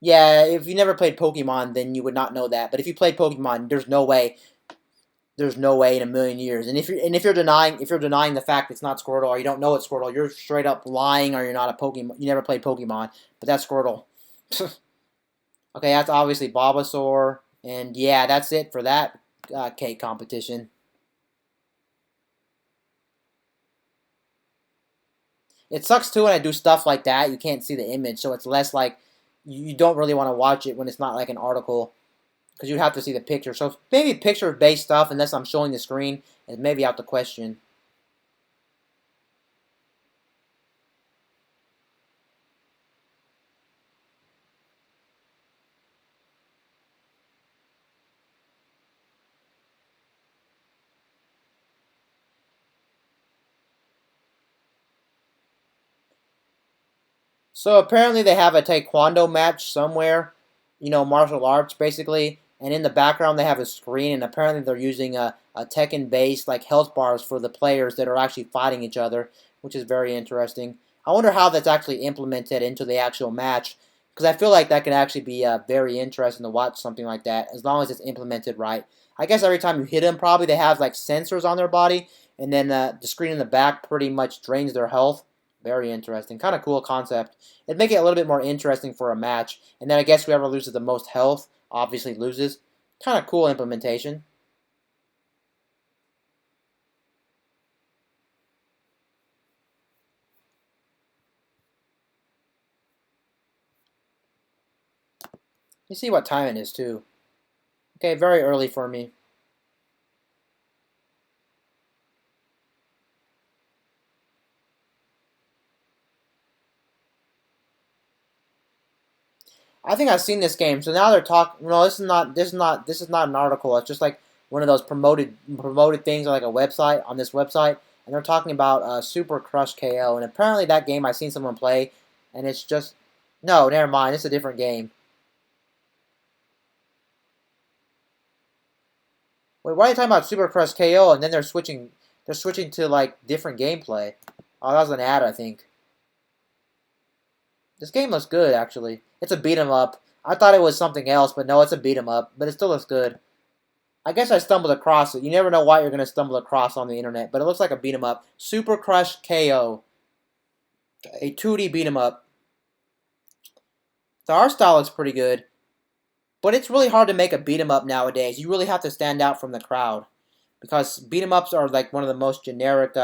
Yeah, if you never played Pokemon, then you would not know that. But if you played Pokemon, there's no way in a million years. And if you're denying the fact it's not Squirtle or you don't know it's Squirtle, you're straight up lying or you're not a Pokemon. You never played Pokemon, but that's Squirtle. Okay, that's obviously Bulbasaur, and yeah, that's it for that cake competition. It sucks too when I do stuff like that. You can't see the image, so it's less like you don't really want to watch it when it's not like an article because you'd have to see the picture. So maybe picture-based stuff, unless I'm showing the screen, is maybe out the question. So apparently they have a taekwondo match somewhere, martial arts basically, and in the background they have a screen, and apparently they're using a Tekken-based like health bars for the players that are actually fighting each other, which is very interesting. I wonder how that's actually implemented into the actual match. because I feel like that could actually be very interesting to watch something like that as long as it's implemented right. I guess every time you hit them, probably they have like sensors on their body, and then the screen in the back pretty much drains their health. Very interesting, kind of cool concept. It'd make it a little bit more interesting for a match, and then I guess whoever loses the most health obviously loses. Kind of cool implementation. You see what time it is too. Okay, very early for me. I think I've seen this game. So now they're talking. No, this is not an article. It's just like one of those promoted things on like a website on this website, and they're talking about Super Crush KO. And apparently that game I've seen someone play, and it's just no, never mind. It's a different game. Wait, why are you talking about Super Crush KO? And then they're switching to like different gameplay. Oh, that was an ad, I think. This game looks good actually. It's a beat 'em up. I thought it was something else, but no, it's a beat 'em up. But it still looks good. I guess I stumbled across it. You never know what you're going to stumble across on the internet, but it looks like a beat 'em up. Super Crush KO, a 2D beat 'em up. The art style looks pretty good, but it's really hard to make a beat 'em up nowadays. You really have to stand out from the crowd because beat 'em ups are like one of the most generic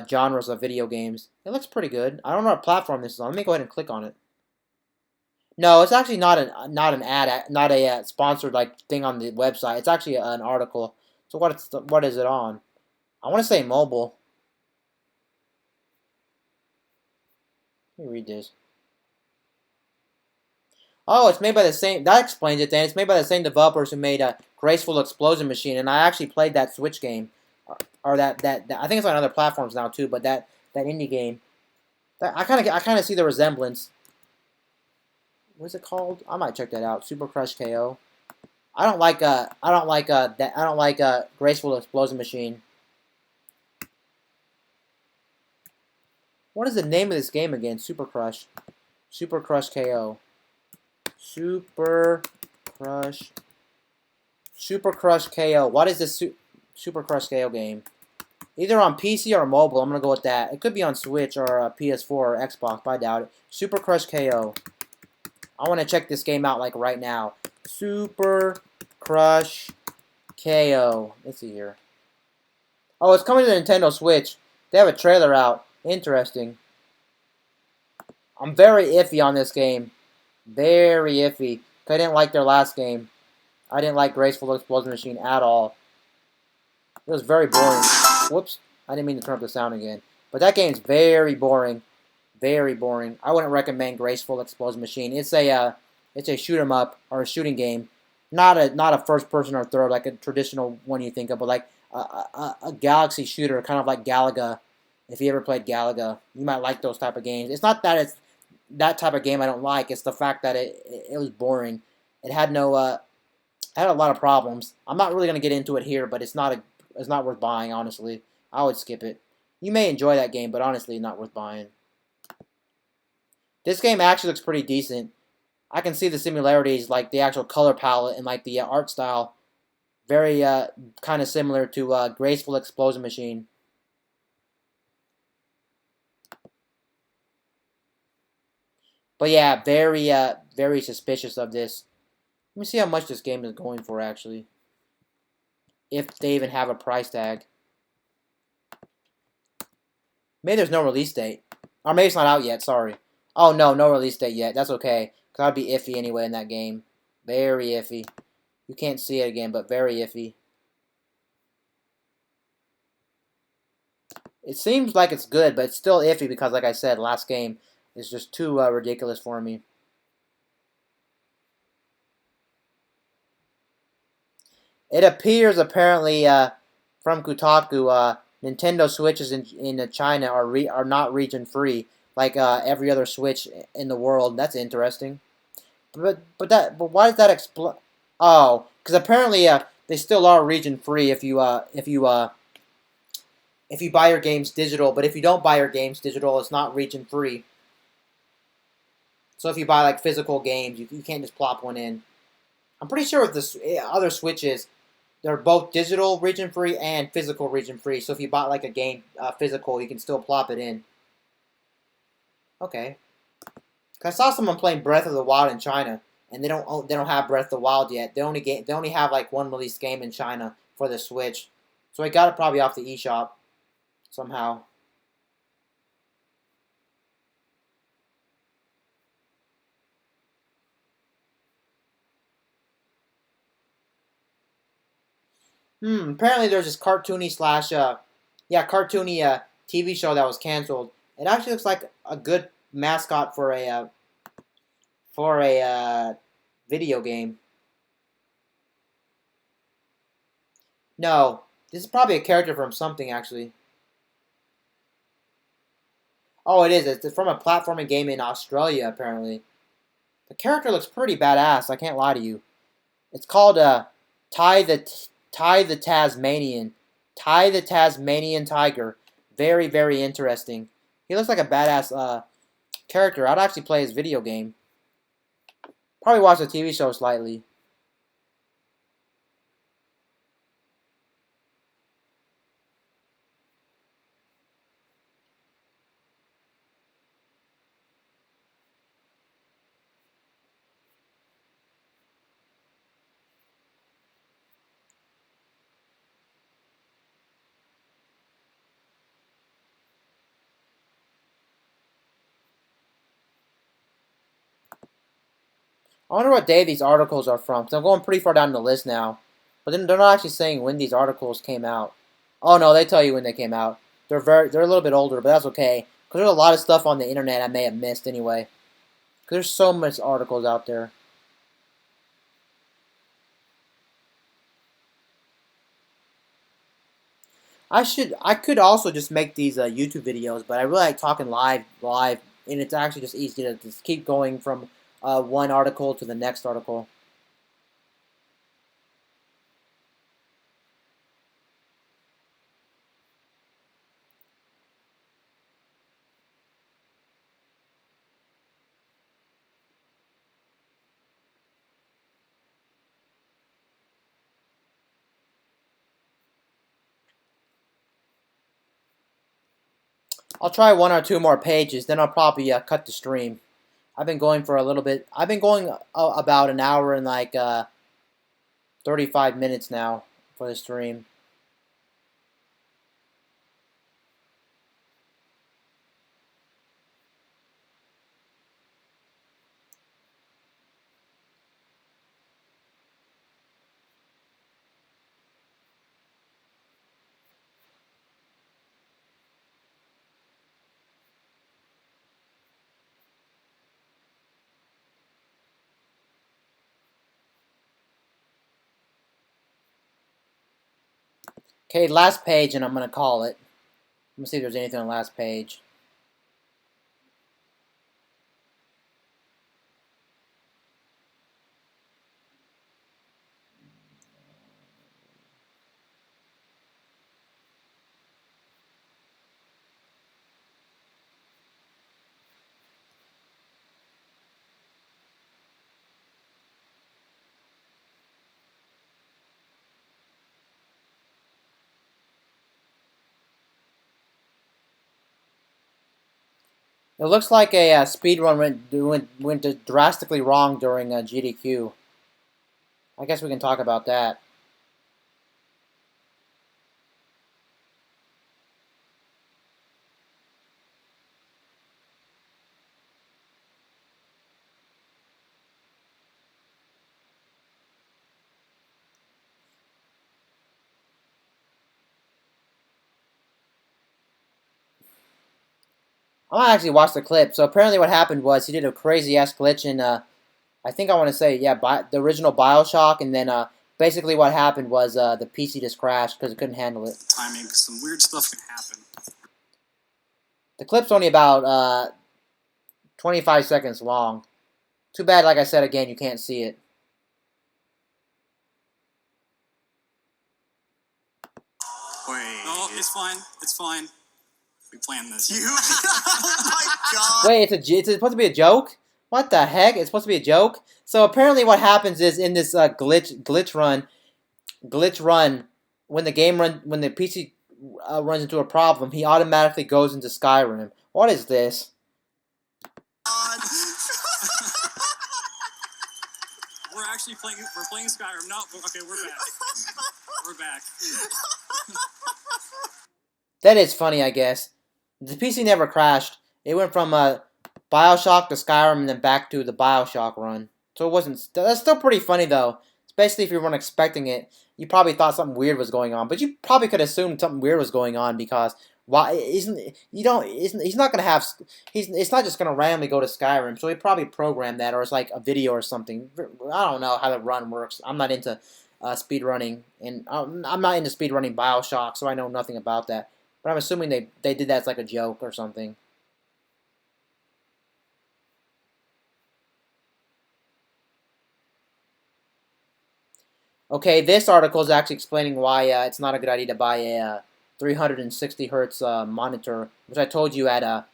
genres of video games. It looks pretty good. I don't know what platform this is on. Let me go ahead and click on it. No, it's actually not an ad, not a sponsored like thing on the website. It's actually an article. So what is it on? I want to say mobile. Let me read this. Oh, it's made by the same. That explains it. Then it's made by the same developers who made a Graceful Explosion Machine, and I actually played that Switch game, or that I think it's on other platforms now too. But that indie game, I kind of see the resemblance. What's it called? I might check that out. Super Crush KO. I don't like Graceful Explosion Machine. What is the name of this game again? Super Crush. Super Crush KO. Super Crush. Super Crush KO. What is this Super Crush KO game? Either on PC or mobile. I'm gonna go with that. It could be on Switch or PS4 or Xbox, but I doubt it. Super Crush KO. I want to check this game out like right now. Super Crush KO. Let's see here. Oh, it's coming to the Nintendo Switch. They have a trailer out. Interesting. I'm very iffy on this game. Very iffy. I didn't like their last game. I didn't like Graceful Explosion Machine at all. It was very boring. Whoops. I didn't mean to turn up the sound again. But that game's very boring. Very boring. I wouldn't recommend Graceful Explosion Machine. It's a shoot 'em up or a shooting game. Not a first person or third like a traditional one you think of, but like a galaxy shooter, kind of like Galaga. If you ever played Galaga, you might like those type of games. It's not that it's that type of game I don't like. It's the fact that it was boring. It had no it had a lot of problems. I'm not really gonna get into it here, but it's not worth buying. Honestly, I would skip it. You may enjoy that game, but honestly, not worth buying. This game actually looks pretty decent. I can see the similarities, like the actual color palette and like the art style, very kind of similar to Graceful Explosion Machine. But yeah, very suspicious of this. Let me see how much this game is going for actually, if they even have a price tag. Maybe there's no release date, or maybe it's not out yet. Sorry. Oh no, no release date yet. That's okay, cause I'd be iffy anyway in that game. Very iffy. You can't see it again, but very iffy. It seems like it's good, but it's still iffy because, like I said, last game is just too ridiculous for me. It appears apparently from Kotaku, Nintendo Switches in China are not region free like every other Switch in the world. That's interesting. But why does that explain? Oh, because apparently they still are region free if you buy your games digital. But if you don't buy your games digital, it's not region free. So if you buy like physical games, you can't just plop one in. I'm pretty sure with the other Switches, they're both digital region free and physical region free. So if you bought like a game physical, you can still plop it in. Okay. I saw someone playing Breath of the Wild in China, and they don't have Breath of the Wild yet. They only have like one released game in China for the Switch, so I got it probably off the eShop somehow. Apparently there's this cartoony slash cartoony TV show that was canceled. It actually looks like a good mascot for a video game. No, this is probably a character from something actually. Oh, it is. It's from a platforming game in Australia apparently. The character looks pretty badass. I can't lie to you. It's called Ty the Ty the Tasmanian, Ty the Tasmanian Tiger. Very very interesting. He looks like a badass character. I'd actually play his video game. Probably watch the TV show slightly. I wonder what day these articles are from. Cause I'm going pretty far down the list now. But then they're not actually saying when these articles came out. Oh no, they tell you when they came out. They're a little bit older, but that's okay. Cause there's a lot of stuff on the internet I may have missed anyway. Cause there's so much articles out there. I could also just make these YouTube videos, but I really like talking live, and it's actually just easy to just keep going from one article to the next article. I'll try one or two more pages, then I'll probably cut the stream. I've been going for a little bit. I've been going about an hour and like 35 minutes now for the stream. Okay, last page, and I'm gonna call it. Let me see if there's anything on the last page. It looks like a speed run went drastically wrong during GDQ. I guess we can talk about that. I might actually watch the clip. So apparently, what happened was he did a crazy ass glitch in I think I want to say the original Bioshock, and then basically what happened was the PC just crashed because it couldn't handle it. Timing, some weird stuff can happen. The clip's only about 25 seconds long. Too bad, like I said again, you can't see it. Wait. No, it's fine. It's fine. We planned this. You? Oh my god! Wait, it's supposed to be a joke? What the heck? It's supposed to be a joke? So apparently what happens is in this glitch run, when the PC runs into a problem, he automatically goes into Skyrim. What is this? We're actually playing. We're playing Skyrim. No, okay, we're back. We're back. That is funny, I guess. The PC never crashed. It went from Bioshock to Skyrim and then back to the Bioshock run. So it wasn't. That's still pretty funny though. Especially if you weren't expecting it. You probably thought something weird was going on, but you probably could assume something weird was going on because why isn't you don't isn't he's not gonna have it's not just gonna randomly go to Skyrim. So he probably programmed that, or it's like a video or something. I don't know how the run works. I'm not into speed running, and I'm not into speed running Bioshock, so I know nothing about that. But I'm assuming they did that as like a joke or something. Okay, this article is actually explaining why it's not a good idea to buy a 360 hertz monitor, which I told you at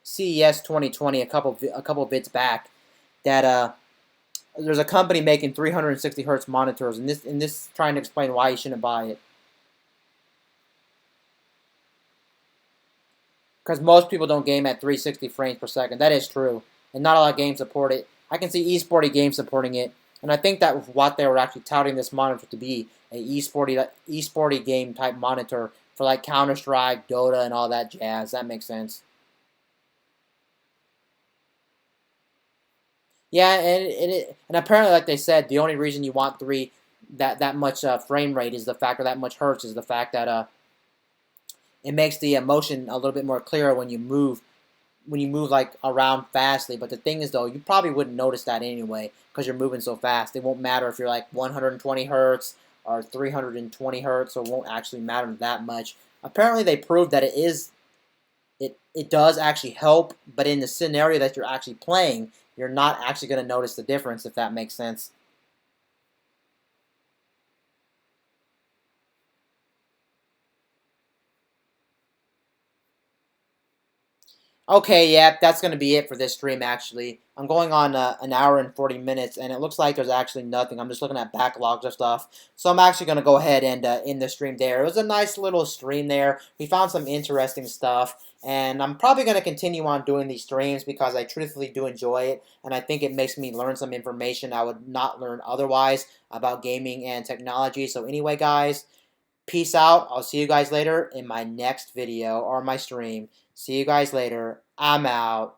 CES 2020 a couple bits back that there's a company making 360 hertz monitors, and this trying to explain why you shouldn't buy it. Because most people don't game at 360 frames per second. That is true, and not a lot of games support it. I can see esporty games supporting it, and I think that was what they were actually touting this monitor to be, a esporty game type monitor for like Counter Strike, Dota, and all that jazz. That makes sense. Yeah, and apparently, like they said, the only reason you want that much frame rate is the fact, or that much hertz is the fact that it makes the motion a little bit more clearer when you move like around fastly. But the thing is though, you probably wouldn't notice that anyway because you're moving so fast. It won't matter if you're like 120 hertz or 320 hertz, so it won't actually matter that much. Apparently, they proved that it does actually help, but in the scenario that you're actually playing, you're not actually going to notice the difference, if that makes sense. Okay, yeah, that's going to be it for this stream, actually. I'm going on an hour and 40 minutes, and it looks like there's actually nothing. I'm just looking at backlogs of stuff. So I'm actually going to go ahead and end the stream there. It was a nice little stream there. We found some interesting stuff, and I'm probably going to continue on doing these streams because I truthfully do enjoy it, and I think it makes me learn some information I would not learn otherwise about gaming and technology. So anyway, guys, peace out. I'll see you guys later in my next video or my stream. See you guys later. I'm out.